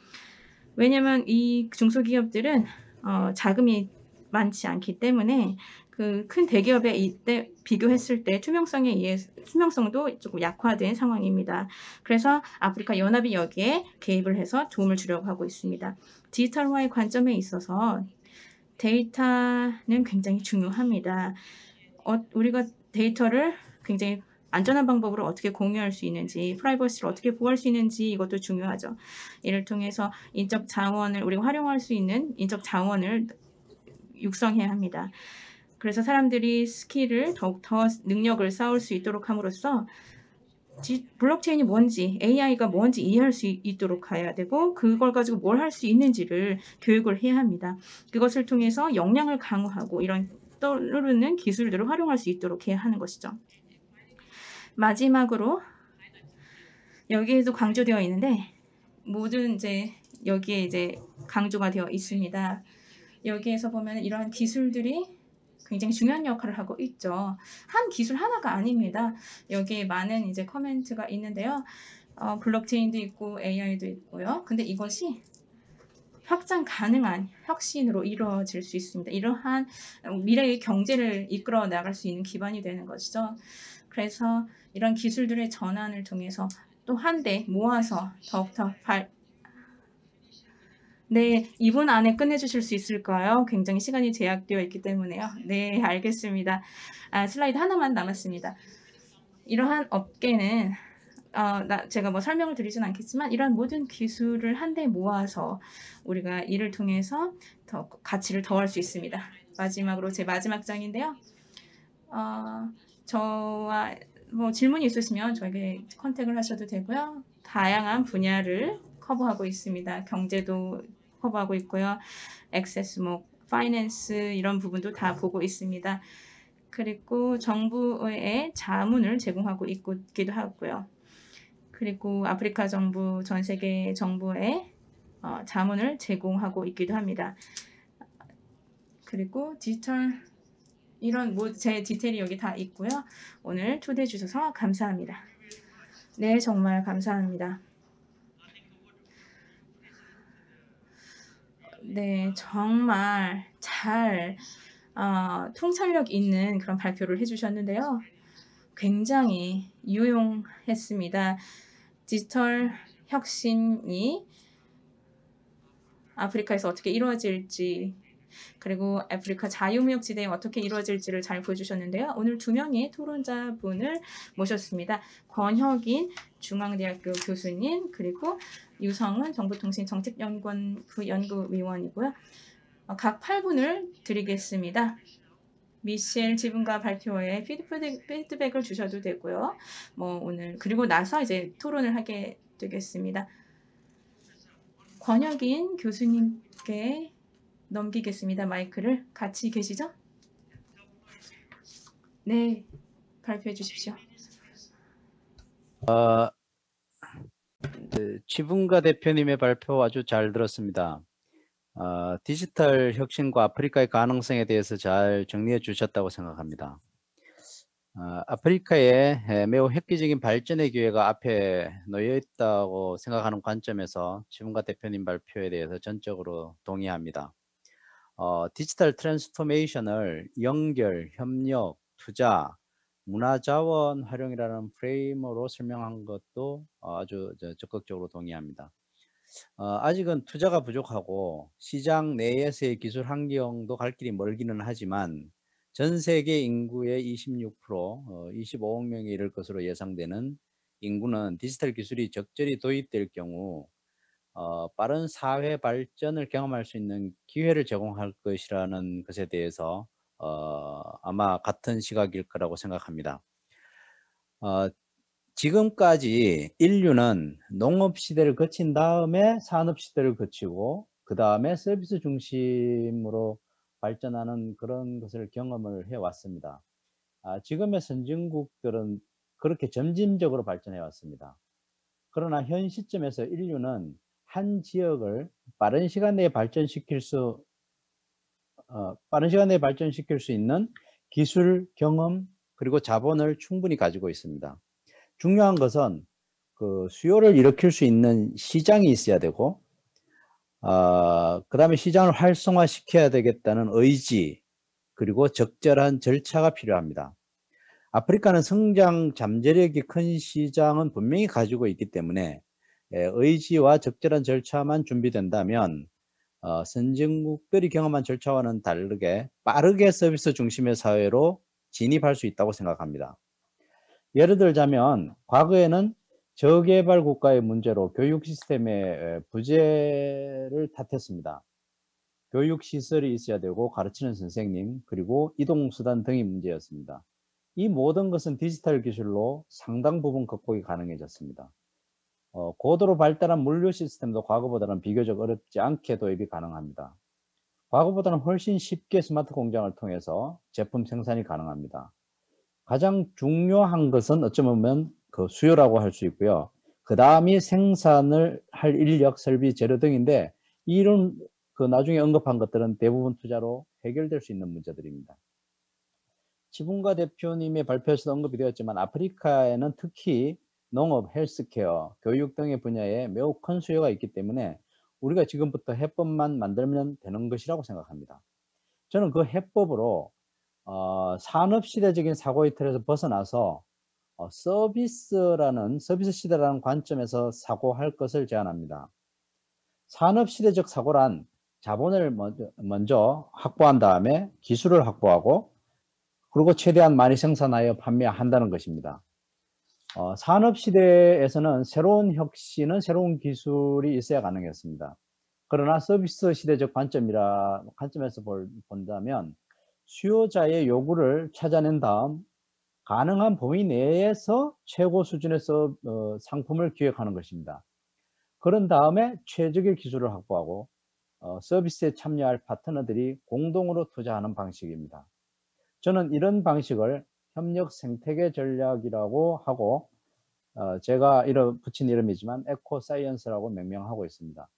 왜냐하면 이 중소기업들은 자금이 많지 않기 때문에 그 큰 대기업에 이때 비교했을 때 투명성도 조금 약화된 상황입니다. 그래서 아프리카 연합이 여기에 개입을 해서 도움을 주려고 하고 있습니다. 디지털화의 관점에 있어서 데이터는 굉장히 중요합니다. 우리가 데이터를 굉장히 안전한 방법으로 어떻게 공유할 수 있는지, 프라이버시를 어떻게 보호할 수 있는지 이것도 중요하죠. 이를 통해서 인적 자원을 우리가 활용할 수 있는 인적 자원을 육성해야 합니다. 그래서 사람들이 스킬을 더욱 더 능력을 쌓을 수 있도록 함으로써 블록체인이 뭔지, AI가 뭔지 이해할 수 있도록 해야 되고 그걸 가지고 뭘 할 수 있는지를 교육을 해야 합니다. 그것을 통해서 역량을 강화하고 이런 떠오르는 기술들을 활용할 수 있도록 해야 하는 것이죠. 마지막으로 여기에도 강조되어 있는데 모든 이제 여기에 이제 강조가 되어 있습니다. 여기에서 보면 이런 기술들이 굉장히 중요한 역할을 하고 있죠. 한 기술 하나가 아닙니다. 여기에 많은 이제 커멘트가 있는데요. 블록체인도 있고 AI도 있고요. 근데 이것이 확장 가능한 혁신으로 이루어질 수 있습니다. 이러한 미래의 경제를 이끌어 나갈 수 있는 기반이 되는 것이죠. 그래서 이런 기술들의 전환을 통해서 또 한 대 모아서 더욱더 네, 2분 안에 끝내주실 수 있을까요? 굉장히 시간이 제약되어 있기 때문에요. 네, 알겠습니다. 슬라이드 하나만 남았습니다. 이러한 업계는 제가 뭐 설명을 드리진 않겠지만 이러한 모든 기술을 한데 모아서 우리가 이를 통해서 더 가치를 더할 수 있습니다. 마지막으로 제 마지막 장인데요. 저와 뭐 질문이 있으시면 저에게 컨택을 하셔도 되고요. 다양한 분야를 커버하고 있습니다. 경제도 커버하고 있고요. 액세스, 뭐 파이낸스 이런 부분도 다 보고 있습니다. 그리고 정부의 자문을 제공하고 있기도 하고요. 그리고 아프리카 정부, 전 세계 정부의 자문을 제공하고 있기도 합니다. 그리고 디지털 이런 뭐 제 디테일이 여기 다 있고요. 오늘 초대해 주셔서 감사합니다. 네, 정말 감사합니다. 네, 정말 잘 통찰력 있는 그런 발표를 해주셨는데요. 굉장히 유용했습니다. 디지털 혁신이 아프리카에서 어떻게 이루어질지 그리고 아프리카 자유무역지대에 어떻게 이루어질지를 잘 보여주셨는데요. 오늘 2명의 토론자분을 모셨습니다. 권혁인 중앙대학교 교수님 그리고 유성은 정보통신정책연구원부 연구위원이고요. 각 8분을 드리겠습니다. 미셸 지분가 발표에 피드백을 주셔도 되고요. 뭐 오늘 그리고 나서 이제 토론을 하게 되겠습니다. 권혁인 교수님께 넘기겠습니다. 마이크를 같이 계시죠? 네, 발표해 주십시오. 지분가 대표님의 발표 아주 잘 들었습니다. 디지털 혁신과 아프리카의 가능성에 대해서 잘 정리해 주셨다고 생각합니다. 아프리카의 매우 획기적인 발전의 기회가 앞에 놓여 있다고 생각하는 관점에서 지분가 대표님 발표에 대해서 전적으로 동의합니다. 디지털 트랜스포메이션을 연결, 협력, 투자, 문화자원 활용이라는 프레임으로 설명한 것도 아주 적극적으로 동의합니다. 아직은 투자가 부족하고 시장 내에서의 기술 환경도 갈 길이 멀기는 하지만 전 세계 인구의 26%, 25억 명이 이를 것으로 예상되는 인구는 디지털 기술이 적절히 도입될 경우 빠른 사회 발전을 경험할 수 있는 기회를 제공할 것이라는 것에 대해서 아마 같은 시각일 거라고 생각합니다. 지금까지 인류는 농업 시대를 거친 다음에 산업 시대를 거치고 그 다음에 서비스 중심으로 발전하는 그런 것을 경험을 해왔습니다. 지금의 선진국들은 그렇게 점진적으로 발전해 왔습니다. 그러나 현 시점에서 인류는 한 지역을 빠른 시간 내에 발전시킬 수 있는 기술, 경험, 그리고 자본을 충분히 가지고 있습니다. 중요한 것은 그 수요를 일으킬 수 있는 시장이 있어야 되고, 그 다음에 시장을 활성화시켜야 되겠다는 의지, 그리고 적절한 절차가 필요합니다. 아프리카는 성장 잠재력이 큰 시장은 분명히 가지고 있기 때문에 의지와 적절한 절차만 준비된다면 선진국들이 경험한 절차와는 다르게 빠르게 서비스 중심의 사회로 진입할 수 있다고 생각합니다. 예를 들자면 과거에는 저개발 국가의 문제로 교육 시스템의 부재를 탓했습니다. 교육 시설이 있어야 되고 가르치는 선생님 그리고 이동수단 등이 문제였습니다. 이 모든 것은 디지털 기술로 상당 부분 극복이 가능해졌습니다. 고도로 발달한 물류 시스템도 과거보다는 비교적 어렵지 않게 도입이 가능합니다. 과거보다는 훨씬 쉽게 스마트 공장을 통해서 제품 생산이 가능합니다. 가장 중요한 것은 어쩌면 그 수요라고 할 수 있고요. 그 다음이 생산을 할 인력, 설비, 재료 등인데 이런 그 나중에 언급한 것들은 대부분 투자로 해결될 수 있는 문제들입니다. 지분가 대표님의 발표에서도 언급이 되었지만 아프리카에는 특히 농업, 헬스케어, 교육 등의 분야에 매우 큰 수요가 있기 때문에 우리가 지금부터 해법만 만들면 되는 것이라고 생각합니다. 저는 그 해법으로 산업시대적인 사고의 틀에서 벗어나서 서비스 시대라는 관점에서 사고할 것을 제안합니다. 산업시대적 사고란 자본을 먼저 확보한 다음에 기술을 확보하고 그리고 최대한 많이 생산하여 판매한다는 것입니다. 산업시대에서는 새로운 혁신은 새로운 기술이 있어야 가능했습니다. 그러나 서비스 시대적 관점에서 본다면 수요자의 요구를 찾아낸 다음 가능한 범위 내에서 최고 수준의 상품을 기획하는 것입니다. 그런 다음에 최적의 기술을 확보하고 서비스에 참여할 파트너들이 공동으로 투자하는 방식입니다. 저는 이런 방식을 협력 생태계 전략이라고 하고 제가 붙인 이름이지만 에코사이언스라고 명명하고 있습니다.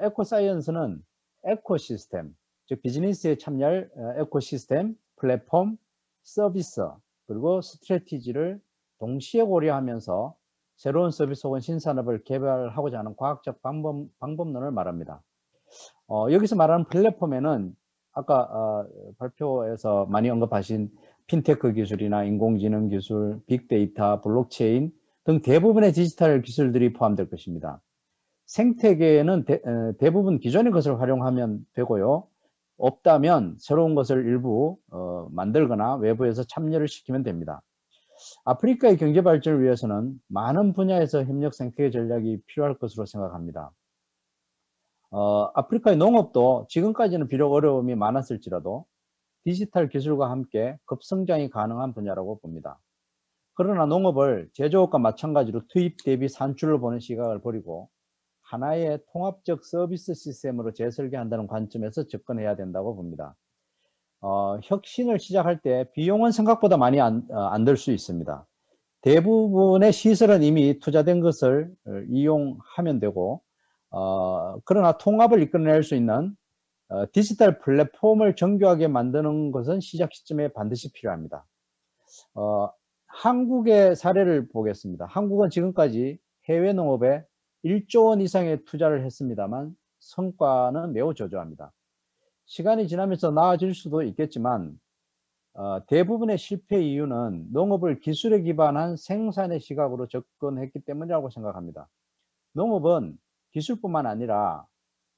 에코사이언스는 에코시스템, 즉 비즈니스에 참여할 에코시스템, 플랫폼, 서비스, 그리고 스트래티지를 동시에 고려하면서 새로운 서비스 혹은 신산업을 개발하고자 하는 과학적 방법론을 말합니다. 여기서 말하는 플랫폼에는 아까 발표에서 많이 언급하신 핀테크 기술이나 인공지능 기술, 빅데이터, 블록체인 등 대부분의 디지털 기술들이 포함될 것입니다. 생태계에는 대부분 기존의 것을 활용하면 되고요. 없다면 새로운 것을 일부 만들거나 외부에서 참여를 시키면 됩니다. 아프리카의 경제 발전을 위해서는 많은 분야에서 협력 생태계 전략이 필요할 것으로 생각합니다. 아프리카의 농업도 지금까지는 비록 어려움이 많았을지라도 디지털 기술과 함께 급성장이 가능한 분야라고 봅니다. 그러나 농업을 제조업과 마찬가지로 투입 대비 산출을 보는 시각을 버리고 하나의 통합적 서비스 시스템으로 재설계한다는 관점에서 접근해야 된다고 봅니다. 혁신을 시작할 때 비용은 생각보다 많이 안 들 수 있습니다. 대부분의 시설은 이미 투자된 것을 이용하면 되고 그러나 통합을 이끌어낼 수 있는 디지털 플랫폼을 정교하게 만드는 것은 시작 시점에 반드시 필요합니다. 한국의 사례를 보겠습니다. 한국은 지금까지 해외 농업에 1조 원 이상의 투자를 했습니다만 성과는 매우 저조합니다. 시간이 지나면서 나아질 수도 있겠지만 대부분의 실패 이유는 농업을 기술에 기반한 생산의 시각으로 접근했기 때문이라고 생각합니다. 농업은 기술뿐만 아니라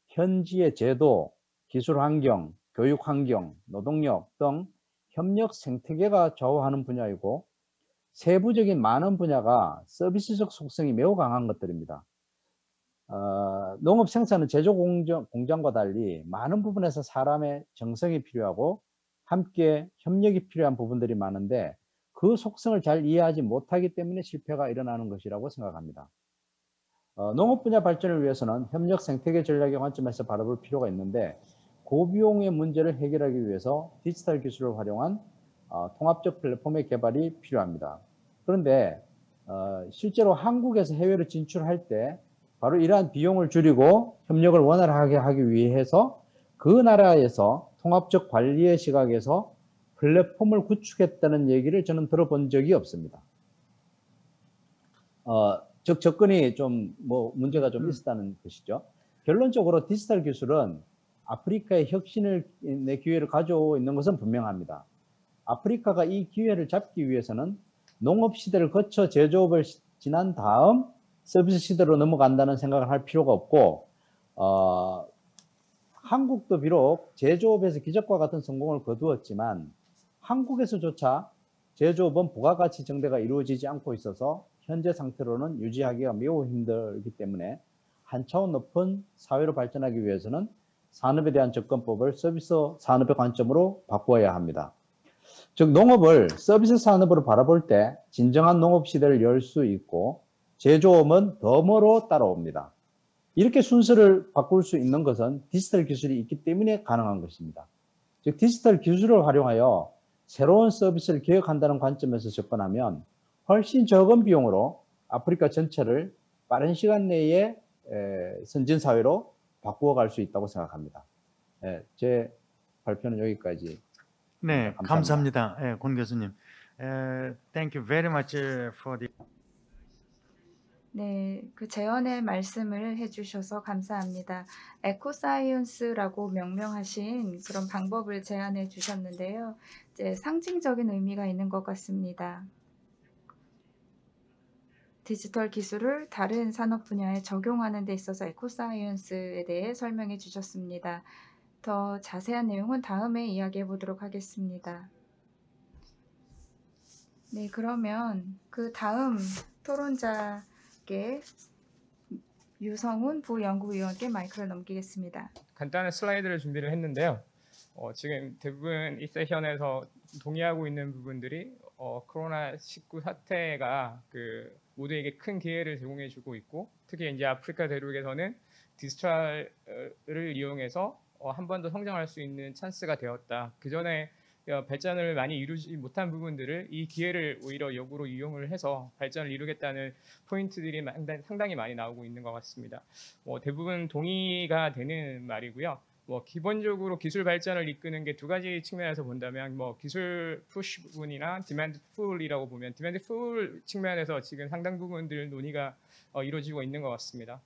현지의 제도, 기술 환경, 교육 환경, 노동력 등 협력 생태계가 좌우하는 분야이고 세부적인 많은 분야가 서비스적 속성이 매우 강한 것들입니다. 농업 생산은 제조 공장과 달리 많은 부분에서 사람의 정성이 필요하고 함께 협력이 필요한 부분들이 많은데 그 속성을 잘 이해하지 못하기 때문에 실패가 일어나는 것이라고 생각합니다. 농업 분야 발전을 위해서는 협력 생태계 전략의 관점에서 바라볼 필요가 있는데 고비용의 문제를 해결하기 위해서 디지털 기술을 활용한 통합적 플랫폼의 개발이 필요합니다. 그런데 실제로 한국에서 해외로 진출할 때 바로 이러한 비용을 줄이고 협력을 원활하게 하기 위해서 그 나라에서 통합적 관리의 시각에서 플랫폼을 구축했다는 얘기를 저는 들어본 적이 없습니다. 즉 접근이 좀 문제가 좀 있었다는 것이죠. 결론적으로 디지털 기술은 아프리카의 혁신의 기회를 가져오고 있는 것은 분명합니다. 아프리카가 이 기회를 잡기 위해서는 농업 시대를 거쳐 제조업을 지난 다음 서비스 시대로 넘어간다는 생각을 할 필요가 없고 한국도 비록 제조업에서 기적과 같은 성공을 거두었지만 한국에서조차 제조업은 부가가치 증대가 이루어지지 않고 있어서 현재 상태로는 유지하기가 매우 힘들기 때문에 한 차원 높은 사회로 발전하기 위해서는 산업에 대한 접근법을 서비스 산업의 관점으로 바꾸어야 합니다. 즉 농업을 서비스 산업으로 바라볼 때 진정한 농업 시대를 열 수 있고 제조업은 덤으로 따라옵니다. 이렇게 순서를 바꿀 수 있는 것은 디지털 기술이 있기 때문에 가능한 것입니다. 즉 디지털 기술을 활용하여 새로운 서비스를 개혁한다는 관점에서 접근하면 훨씬 적은 비용으로 아프리카 전체를 빠른 시간 내에 선진 사회로 바꾸어 갈 수 있다고 생각합니다. 제 발표는 여기까지. 네, 감사합니다. 감사합니다. 예, 권 교수님. Thank you very much for the. 네, 그 재연의 말씀을 해주셔서 감사합니다. 에코사이언스라고 명명하신 그런 방법을 제안해 주셨는데요. 이제 상징적인 의미가 있는 것 같습니다. 디지털 기술을 다른 산업 분야에 적용하는 데 있어서 에코사이언스에 대해 설명해 주셨습니다. 더 자세한 내용은 다음에 이야기해 보도록 하겠습니다. 네, 그러면 그 다음 토론자께 유성훈 부연구위원께 마이크를 넘기겠습니다. 간단한 슬라이드를 준비를 했는데요. 지금 대부분 이 세션에서 동의하고 있는 부분들이 코로나19 사태가 모두에게 큰 기회를 제공해주고 있고, 특히 이제 아프리카 대륙에서는 디지털을 이용해서 한 번 더 성장할 수 있는 찬스가 되었다. 그 전에 발전을 많이 이루지 못한 부분들을 이 기회를 오히려 역으로 이용을 해서 발전을 이루겠다는 포인트들이 상당히 많이 나오고 있는 것 같습니다. 대부분 동의가 되는 말이고요. 기본적으로 기술 발전을 이끄는 게 두 가지 측면에서 본다면 기술 푸시 부분이나 디맨드 풀이라고 보면, 디맨드 풀 측면에서 지금 상당 부분들 논의가 이루어지고 있는 것 같습니다.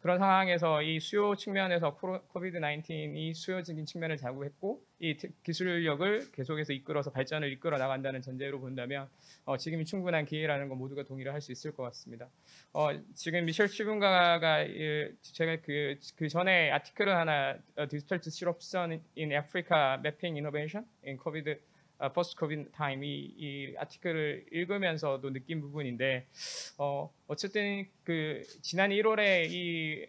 그런 상황에서 이 수요 측면에서 코비드-19이 수요적인 측면을 자극했고, 이 기술력을 계속해서 이끌어서 발전을 이끌어 나간다는 전제로 본다면 지금이 충분한 기회라는 건 모두가 동의를 할 수 있을 것 같습니다. 지금 미셸 치분가가 제가 그 전에 아티클을 하나 디지털 disruption in Africa mapping innovation in COVID post COVID time 이 아티클을 읽으면서도 느낀 부분인데, 어쨌든 지난 1월에 이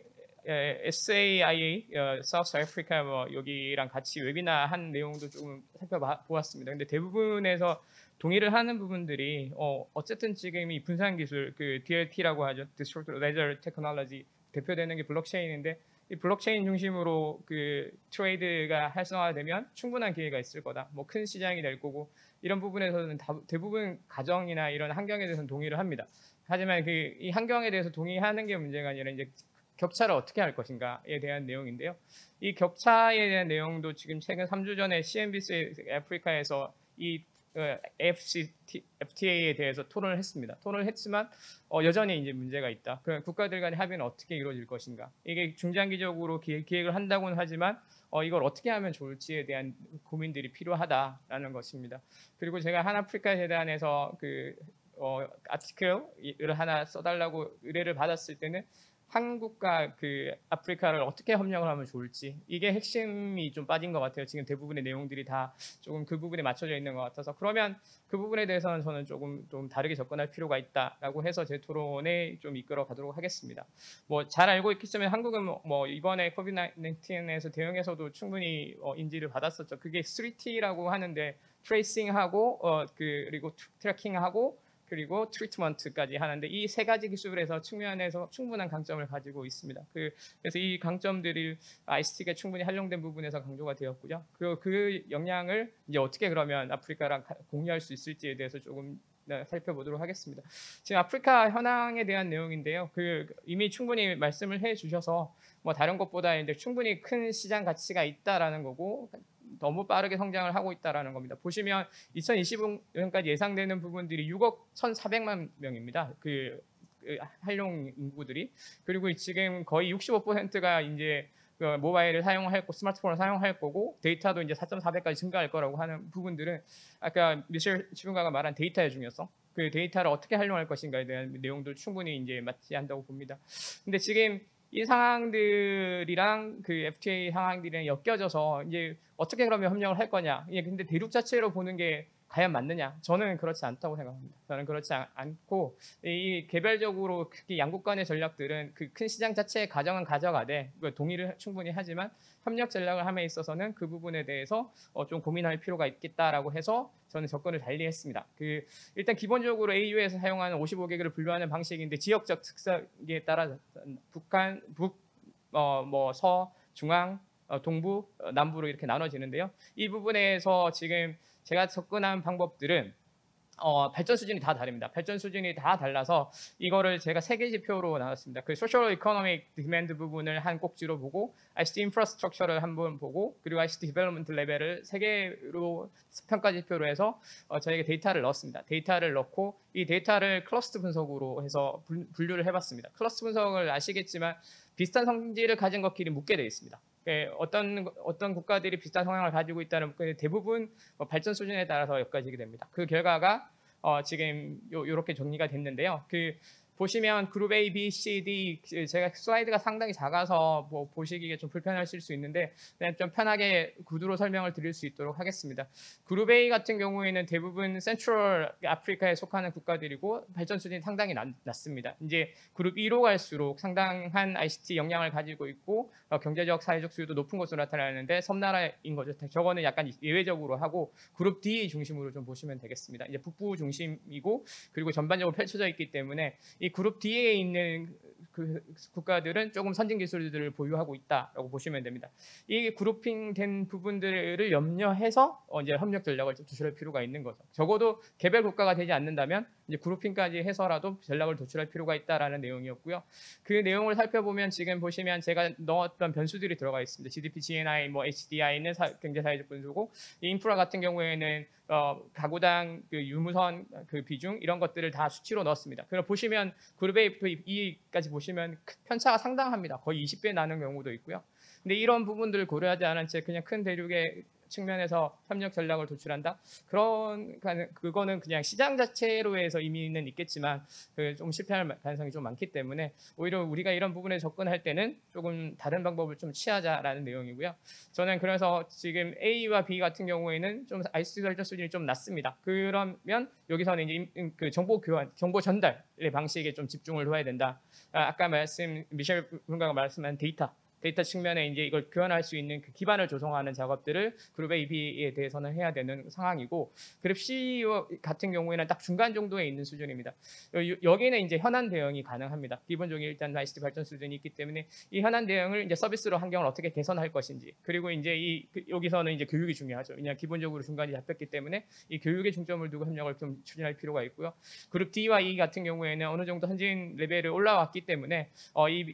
SAIA South Africa 여기랑 같이 웨비나 한 내용도 조금 살펴보았습니다. 근데 대부분에서 동의를 하는 부분들이 어쨌든 지금 이 분산 기술, DLT라고 하죠, Distributed Ledger Technology, 대표되는 게 블록체인인데, 이 블록체인 중심으로 트레이드가 활성화되면 충분한 기회가 있을 거다. 큰 시장이 될 거고, 이런 부분에서는 대부분 가정이나 이런 환경에 대해서는 동의를 합니다. 하지만 이 환경에 대해서 동의하는 게 문제가 아니라 이제 격차를 어떻게 할 것인가에 대한 내용인데요. 이 격차에 대한 내용도 지금 최근 3주 전에 CNBC 아프리카에서 이 FTA에 대해서 토론을 했습니다. 토론을 했지만 여전히 이제 문제가 있다. 그럼 국가들 간의 합의는 어떻게 이루어질 것인가? 이게 중장기적으로 기획을 한다고는 하지만 이걸 어떻게 하면 좋을지에 대한 고민들이 필요하다라는 것입니다. 그리고 제가 한아프리카 재단에서 아티클을 하나 써달라고 의뢰를 받았을 때는 한국과 아프리카를 어떻게 협력을 하면 좋을지, 이게 핵심이 좀 빠진 것 같아요. 지금 대부분의 내용들이 다 조금 그 부분에 맞춰져 있는 것 같아서, 그러면 그 부분에 대해서는 저는 조금 좀 다르게 접근할 필요가 있다라고 해서 제 토론에 좀 이끌어 가도록 하겠습니다. 잘 알고 있겠지만 한국은 이번에 코비드-19에서 대응에서도 충분히 인지를 받았었죠. 그게 3T라고 하는데, 트레이싱하고 그리고 트래킹하고 그리고 트리트먼트까지 하는데, 이 세 가지 기술에서 측면에서 충분한 강점을 가지고 있습니다. 그래서 이 강점들이 ICT가 충분히 활용된 부분에서 강조가 되었고요. 그 역량을 이제 어떻게 그러면 아프리카랑 공유할 수 있을지에 대해서 조금 살펴보도록 하겠습니다. 지금 아프리카 현황에 대한 내용인데요. 이미 충분히 말씀을 해주셔서 다른 것보다 이제 충분히 큰 시장 가치가 있다라는 거고, 너무 빠르게 성장을 하고 있다라는 겁니다. 보시면 2025년까지 예상되는 부분들이 6억 1,400만 명입니다. 활용 인구들이. 그리고 지금 거의 65%가 이제 모바일을 사용할 거, 스마트폰을 사용할 거고, 데이터도 이제 4.4배까지 증가할 거라고 하는 부분들은 아까 미셸 치분가가 말한 데이터의 중요성, 그 데이터를 어떻게 활용할 것인가에 대한 내용도 충분히 이제 맞이한다고 봅니다. 근데 지금 이 상황들이랑 FTA 상황들이랑 엮여져서 이제 어떻게 그러면 협력을 할 거냐. 근데 대륙 자체로 보는 게 과연 맞느냐? 저는 그렇지 않다고 생각합니다. 저는 그렇지 않고 이 개별적으로 특히 양국 간의 전략들은 그 큰 시장 자체의 가정은 가져가되 동의를 충분히 하지만 협력 전략을 함에 있어서는 그 부분에 대해서 좀 고민할 필요가 있겠다라고 해서 저는 접근을 달리했습니다. 일단 기본적으로 AU에서 사용하는 55개국을 분류하는 방식인데 지역적 특색에 따라 북한, 서, 중앙, 동부, 남부로 이렇게 나눠지는데요. 이 부분에서 지금 제가 접근한 방법들은 발전 수준이 다 다릅니다. 발전 수준이 다 달라서 이거를 제가 3개 지표로 나눴습니다. 그 소셜 이코노믹 디맨드 부분을 한 꼭지로 보고 ICT 인프라스트럭처를 한번 보고 그리고 ICT 디벨롭먼트 레벨을 3개로 평가 지표로 해서 저에게 데이터를 넣었습니다. 데이터를 넣고 이 데이터를 클러스터 분석으로 해서 분류를 해봤습니다. 클러스터 분석을 아시겠지만 비슷한 성질을 가진 것끼리 묶게 되어 있습니다. 어떤 국가들이 비슷한 성향을 가지고 있다는 대부분 발전 수준에 따라서 엮어지게 됩니다. 그 결과가 지금 이렇게 정리가 됐는데요. 보시면 그룹 A, B, C, D 제가 슬라이드가 상당히 작아서 보시기에 좀 불편하실 수 있는데 그냥 좀 편하게 구두로 설명을 드릴 수 있도록 하겠습니다. 그룹 A 같은 경우에는 대부분 센트럴 아프리카에 속하는 국가들이고 발전 수준이 상당히 낮습니다. 이제 그룹 E로 갈수록 상당한 ICT 역량을 가지고 있고 경제적, 사회적 수요도 높은 것으로 나타나는데 섬나라인 거죠. 저거는 약간 예외적으로 하고 그룹 D 중심으로 좀 보시면 되겠습니다. 이제 북부 중심이고 그리고 전반적으로 펼쳐져 있기 때문에 이 그룹 D에 있는 그 국가들은 조금 선진 기술들을 보유하고 있다라고 보시면 됩니다. 이 그룹핑된 부분들을 염려해서 이제 협력 전략을 도출할 필요가 있는 거죠. 적어도 개별 국가가 되지 않는다면 이제 그룹핑까지 해서라도 전략을 도출할 필요가 있다라는 내용이었고요. 그 내용을 살펴보면 지금 보시면 제가 넣었던 변수들이 들어가 있습니다. GDP, GNI, HDI는 경제사회적 분수고 이 인프라 같은 경우에는 가구당 유무선 비중 이런 것들을 다 수치로 넣었습니다. 그럼 보시면 그룹 A까지 보시면 편차가 상당합니다. 거의 20배 나는 경우도 있고요. 근데 이런 부분들을 고려하지 않은 채 그냥 큰 대륙의 측면에서 협력 전략을 도출한다. 그거는 그냥 시장 자체로 해서 의미는 있겠지만 좀 실패할 가능성이 좀 많기 때문에 오히려 우리가 이런 부분에 접근할 때는 조금 다른 방법을 좀 취하자라는 내용이고요. 저는 그래서 지금 A와 B 같은 경우에는 좀 ICT 발전 수준이 좀 낮습니다. 그러면 여기서는 이제 정보 교환, 정보 전달의 방식에 좀 집중을 해야 된다. 아까 미셸 분과가 말씀한 데이터 측면에 이제 이걸 교환할 수 있는 그 기반을 조성하는 작업들을 그룹 A, B에 대해서는 해야 되는 상황이고 그룹 C 같은 경우에는 딱 중간 정도에 있는 수준입니다. 여기는 이제 현안 대응이 가능합니다. 기본적으로 일단 ICT 발전 수준이 있기 때문에 이 현안 대응을 이제 서비스로 환경을 어떻게 개선할 것인지 그리고 이제 여기서는 이제 교육이 중요하죠. 그냥 기본적으로 중간이 잡혔기 때문에 이 교육에 중점을 두고 협력을 좀 추진할 필요가 있고요. 그룹 D와 E 같은 경우에는 어느 정도 선진 레벨에 올라왔기 때문에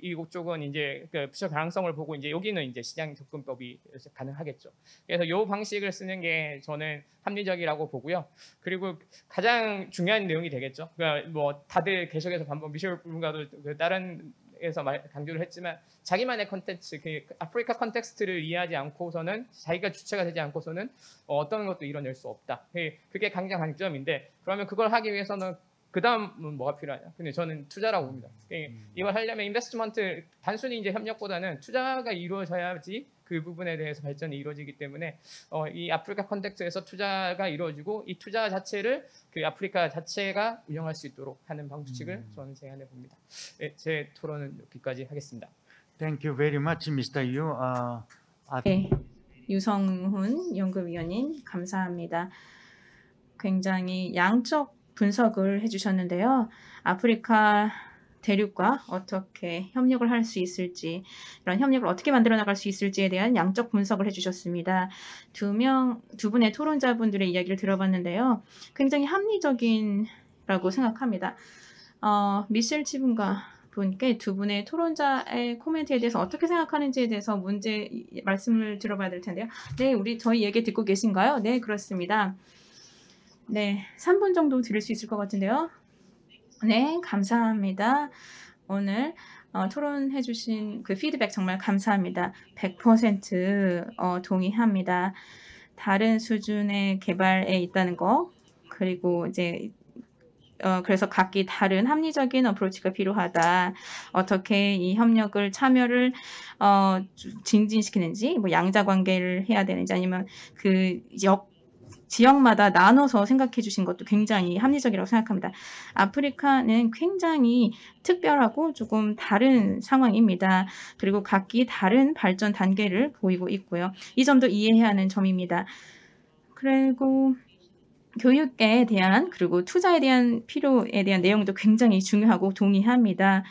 이국 쪽은 이제 부처 가능성을 보고 이제 여기는 이제 시장 접근법이 가능하겠죠. 그래서 이 방식을 쓰는 게 저는 합리적이라고 보고요. 그리고 가장 중요한 내용이 되겠죠. 그러니까 다들 계속해서 미셸 분과도 다른 에서 강조를 했지만 자기만의 컨텐츠, 아프리카 컨텍스트를 이해하지 않고서는 자기가 주체가 되지 않고서는 어떤 것도 이뤄낼 수 없다. 그게 가장 강점인데 그러면 그걸 하기 위해서는 그 다음은 뭐가 필요하냐? 근데 저는 투자라고 봅니다. 이걸 하려면 인베스트먼트 단순히 이제 협력보다는 투자가 이루어져야지 그 부분에 대해서 발전이 이루어지기 때문에 이 아프리카 컨텍스트에서 투자가 이루어지고 이 투자 자체를 아프리카 자체가 운영할 수 있도록 하는 방식을 저는 제안해 봅니다. 네, 제 토론은 여기까지 하겠습니다. Thank you very much, Mr. Yu. 네, 유성훈 연구위원님 감사합니다. 굉장히 양적 분석을 해주셨는데요. 아프리카 대륙과 어떻게 협력을 할 수 있을지, 이런 협력을 어떻게 만들어 나갈 수 있을지에 대한 양적 분석을 해주셨습니다. 두 분의 토론자분들의 이야기를 들어봤는데요. 굉장히 합리적이라고 생각합니다. 미셸 치분과 분께 두 분의 토론자의 코멘트에 대해서 어떻게 생각하는지에 대해서 말씀을 들어봐야 될 텐데요. 네, 저희 얘기 듣고 계신가요? 네, 그렇습니다. 네, 3분 정도 들을 수 있을 것 같은데요. 네, 감사합니다. 오늘 토론해 주신 그 피드백 정말 감사합니다. 100% 동의합니다. 다른 수준의 개발에 있다는 거, 그리고 이제 그래서 각기 다른 합리적인 어프로치가 필요하다. 어떻게 이 협력을 참여를 증진시키는지, 양자 관계를 해야 되는지 아니면 지역마다 나눠서 생각해 주신 것도 굉장히 합리적이라고 생각합니다. 아프리카는 굉장히 특별하고 조금 다른 상황입니다. 그리고 각기 다른 발전 단계를 보이고 있고요. 이 점도 이해해야 하는 점입니다. 그리고 교육에 대한 그리고 투자에 대한 필요에 대한 내용도 굉장히 중요하고 동의합니다.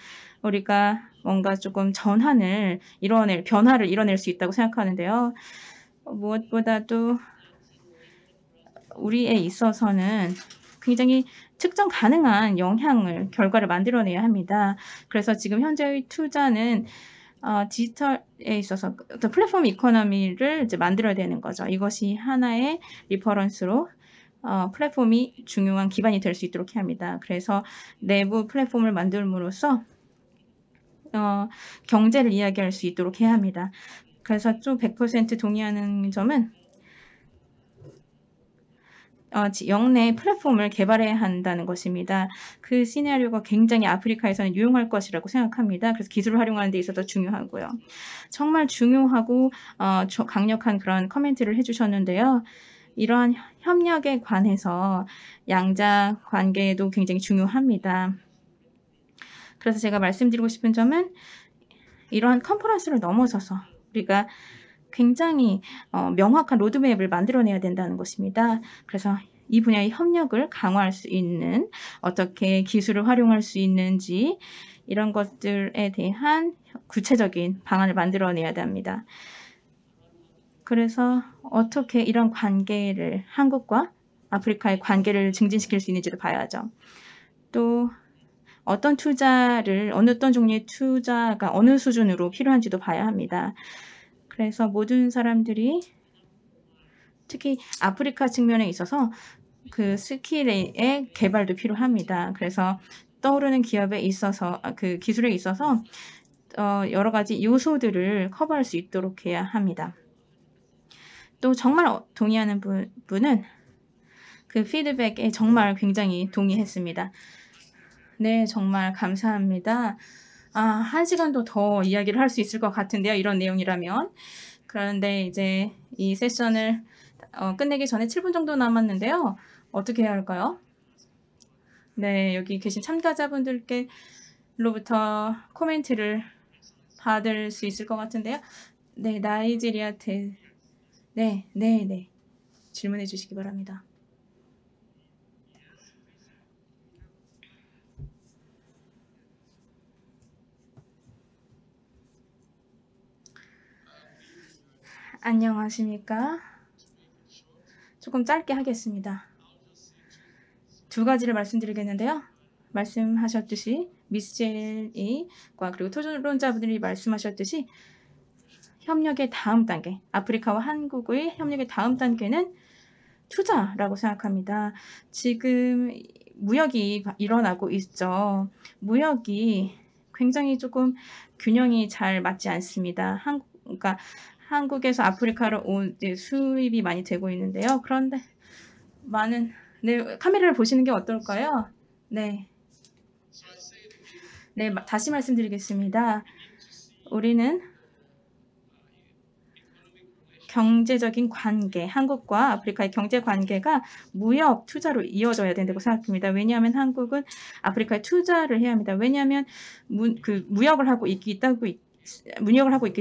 우리가 뭔가 조금 변화를 이뤄낼 수 있다고 생각하는데요. 무엇보다도 우리에 있어서는 굉장히 측정 가능한 결과를 만들어내야 합니다. 그래서 지금 현재의 투자는 디지털에 있어서 어떤 플랫폼 이코노미를 이제 만들어야 되는 거죠. 이것이 하나의 리퍼런스로 플랫폼이 중요한 기반이 될 수 있도록 해야 합니다. 그래서 내부 플랫폼을 만들므로써 경제를 이야기할 수 있도록 해야 합니다. 그래서 좀 100% 동의하는 점은 영내 플랫폼을 개발해야 한다는 것입니다. 그 시나리오가 굉장히 아프리카에서는 유용할 것이라고 생각합니다. 그래서 기술을 활용하는 데 있어서 중요하고요. 정말 중요하고 강력한 그런 커멘트를 해주셨는데요. 이러한 협력에 관해서 양자 관계도 굉장히 중요합니다. 그래서 제가 말씀드리고 싶은 점은 이러한 컨퍼런스를 넘어서서 우리가 굉장히 명확한 로드맵을 만들어내야 된다는 것입니다. 그래서 이 분야의 협력을 강화할 수 있는 어떻게 기술을 활용할 수 있는지 이런 것들에 대한 구체적인 방안을 만들어내야 합니다. 그래서 어떻게 이런 관계를 한국과 아프리카의 관계를 증진시킬 수 있는지도 봐야죠. 또 어떤 종류의 투자가 어느 수준으로 필요한지도 봐야 합니다. 그래서 모든 사람들이 특히 아프리카 측면에 있어서 그 스킬의 개발도 필요합니다. 그래서 떠오르는 기업에 있어서 그 기술에 있어서 여러 가지 요소들을 커버할 수 있도록 해야 합니다. 또 정말 동의하는 분은 그 피드백에 정말 굉장히 동의했습니다. 네, 정말 감사합니다. 1시간도 더 이야기를 할 수 있을 것 같은데요. 이런 내용이라면. 그런데 이제 이 세션을 끝내기 전에 7분 정도 남았는데요. 어떻게 해야 할까요? 네, 여기 계신 참가자분들께로부터 코멘트를 받을 수 있을 것 같은데요. 네, 나이지리아 네. 질문해 주시기 바랍니다. 안녕하십니까? 조금 짧게 하겠습니다. 두 가지를 말씀드리겠는데요. 말씀하셨듯이 미스 젤이과 그리고 토론자분들이 말씀하셨듯이 협력의 다음 단계, 아프리카와 한국의 협력의 다음 단계는 투자라고 생각합니다. 지금 무역이 일어나고 있죠. 무역이 굉장히 조금 균형이 잘 맞지 않습니다. 그러니까 한국에서 아프리카로 온 수입이 많이 되고 있는데요. 그런데 카메라를 보시는 게 어떨까요? 네, 다시 말씀드리겠습니다. 우리는 경제적인 관계, 한국과 아프리카의 경제 관계가 무역 투자로 이어져야 된다고 생각합니다. 왜냐하면 한국은 아프리카에 투자를 해야 합니다. 왜냐하면 무역을 하고 있기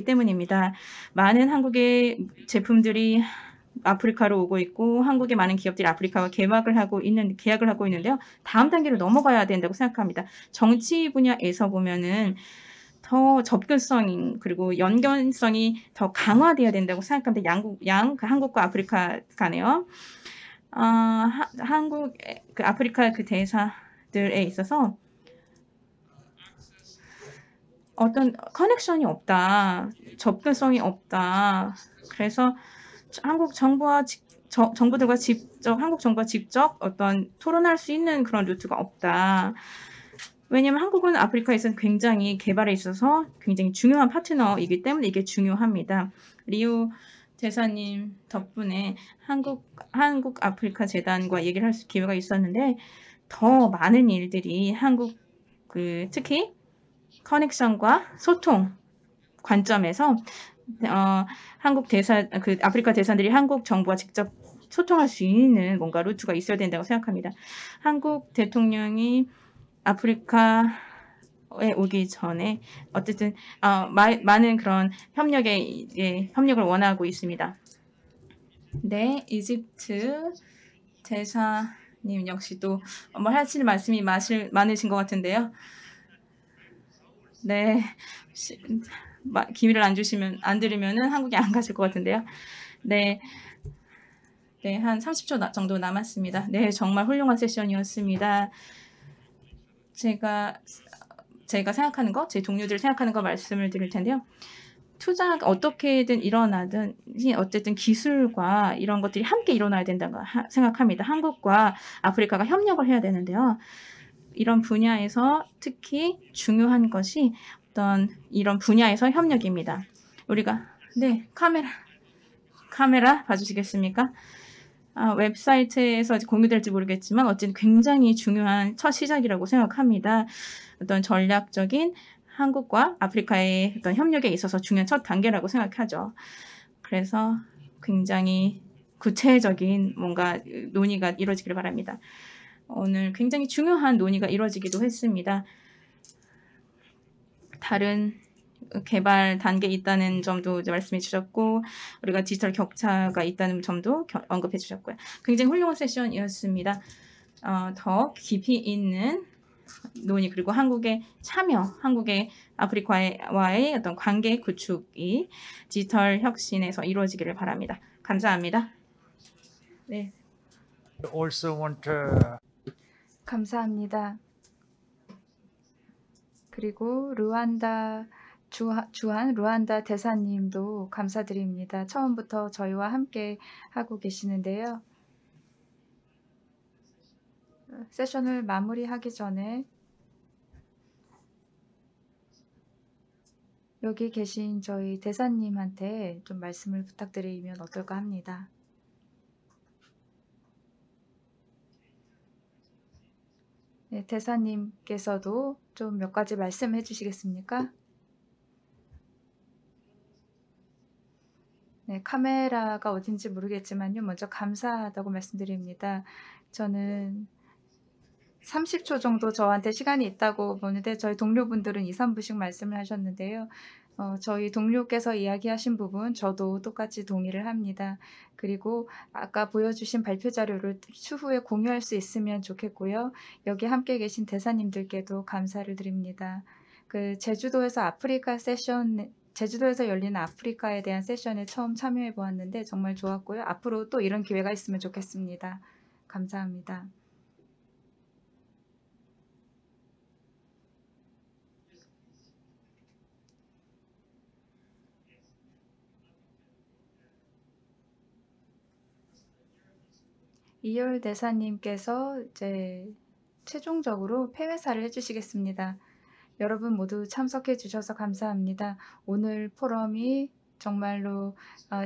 때문입니다. 많은 한국의 제품들이 아프리카로 오고 있고 한국의 많은 기업들이 아프리카와 계약을 하고 있는데요. 다음 단계로 넘어가야 된다고 생각합니다. 정치 분야에서 보면은 더 접근성 그리고 연결성이 더 강화되어야 된다고 생각합니다. 한국과 아프리카 간에요. 한국 아프리카 그 대사들에 있어서 어떤 커넥션이 없다, 접근성이 없다. 그래서 한국 정부들과 한국 정부가 직접 어떤 토론할 수 있는 그런 루트가 없다. 왜냐하면 한국은 아프리카에서는 굉장히 개발에 있어서 굉장히 중요한 파트너이기 때문에 이게 중요합니다. 리우 대사님 덕분에 한국 아프리카 재단과 얘기를 할 기회가 있었는데 더 많은 일들이 특히 커넥션과 소통 관점에서 아프리카 대사들이 한국 정부와 직접 소통할 수 있는 뭔가 루트가 있어야 된다고 생각합니다. 한국 대통령이 아프리카에 오기 전에 어쨌든 많은 그런 협력을 원하고 있습니다. 네, 이집트 대사님 역시 또 하실 말씀이 많으신 것 같은데요. 네, 기회를 안 드리면은 한국에 안 가실 것 같은데요. 네, 한 30초 정도 남았습니다. 네, 정말 훌륭한 세션이었습니다. 제가 생각하는 거, 제 동료들이 생각하는 거 말씀을 드릴 텐데요. 투자가 어떻게든 일어나든 어쨌든 기술과 이런 것들이 함께 일어나야 된다고 생각합니다. 한국과 아프리카가 협력을 해야 되는데요. 이런 분야에서 특히 중요한 것이 어떤 이런 분야에서 협력입니다. 우리가 네, 카메라 봐주시겠습니까? 웹사이트에서 공유될지 모르겠지만 어쨌든 굉장히 중요한 첫 시작이라고 생각합니다. 어떤 전략적인 한국과 아프리카의 어떤 협력에 있어서 중요한 첫 단계라고 생각하죠. 그래서 굉장히 구체적인 뭔가 논의가 이루어지기를 바랍니다. 오늘 굉장히 중요한 논의가 이루어지기도 했습니다. 다른 개발 단계에 있다는 점도 이제 말씀해 주셨고 우리가 디지털 격차가 있다는 점도 언급해 주셨고요. 굉장히 훌륭한 세션이었습니다. 더 깊이 있는 논의 그리고 한국의 참여, 한국의 아프리카와의 어떤 관계 구축이 디지털 혁신에서 이루어지기를 바랍니다. 감사합니다. 네. Also want to 감사합니다. 그리고 주한 루안다 대사님도 감사드립니다. 처음부터 저희와 함께 하고 계시는데요. 세션을 마무리하기 전에 여기 계신 저희 대사님한테 좀 말씀을 부탁드리면 어떨까 합니다. 네, 대사님께서도 좀 몇 가지 말씀해 주시겠습니까? 네, 카메라가 어딘지 모르겠지만요. 먼저 감사하다고 말씀드립니다. 저는 30초 정도 저한테 시간이 있다고 보는데 저희 동료분들은 2, 3분씩 말씀을 하셨는데요. 저희 동료께서 이야기하신 부분 저도 똑같이 동의를 합니다. 그리고 아까 보여주신 발표 자료를 추후에 공유할 수 있으면 좋겠고요. 여기 함께 계신 대사님들께도 감사를 드립니다. 제주도에서 열리는 아프리카에 대한 세션에 처음 참여해 보았는데 정말 좋았고요. 앞으로 또 이런 기회가 있으면 좋겠습니다. 감사합니다. 이열 대사님께서 이제 최종적으로 폐회사를 해주시겠습니다. 여러분 모두 참석해 주셔서 감사합니다. 오늘 포럼이 정말로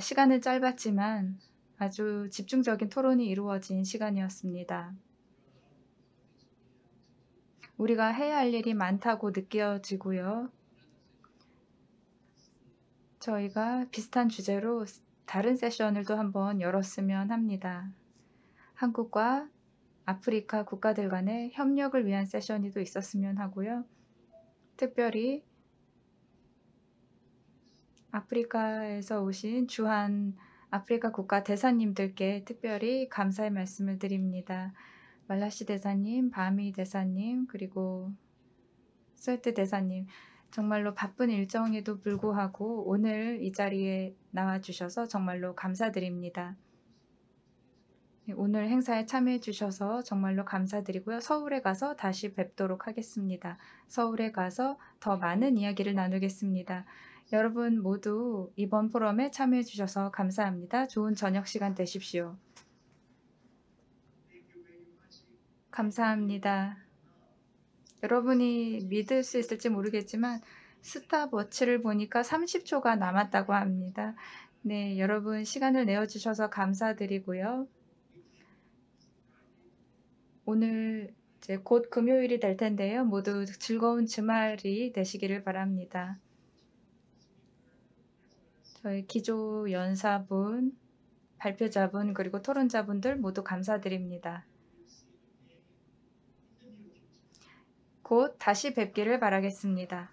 시간은 짧았지만 아주 집중적인 토론이 이루어진 시간이었습니다. 우리가 해야 할 일이 많다고 느껴지고요. 저희가 비슷한 주제로 다른 세션을 또 한번 열었으면 합니다. 한국과 아프리카 국가들 간의 협력을 위한 세션이 또 있었으면 하고요. 특별히 아프리카에서 오신 주한 아프리카 국가 대사님들께 특별히 감사의 말씀을 드립니다. 말라시 대사님, 바미 대사님, 그리고 스웨트 대사님, 정말로 바쁜 일정에도 불구하고 오늘 이 자리에 나와주셔서 정말로 감사드립니다. 오늘 행사에 참여해 주셔서 정말로 감사드리고요. 서울에 가서 다시 뵙도록 하겠습니다. 서울에 가서 더 많은 이야기를 나누겠습니다. 여러분 모두 이번 포럼에 참여해 주셔서 감사합니다. 좋은 저녁 시간 되십시오. 감사합니다. 여러분이 믿을 수 있을지 모르겠지만 스탑워치를 보니까 30초가 남았다고 합니다. 네, 여러분 시간을 내어주셔서 감사드리고요. 오늘 이제 곧 금요일이 될 텐데요. 모두 즐거운 주말이 되시기를 바랍니다. 저희 기조 연사분 발표자분 그리고 토론자분들 모두 감사드립니다. 곧 다시 뵙기를 바라겠습니다.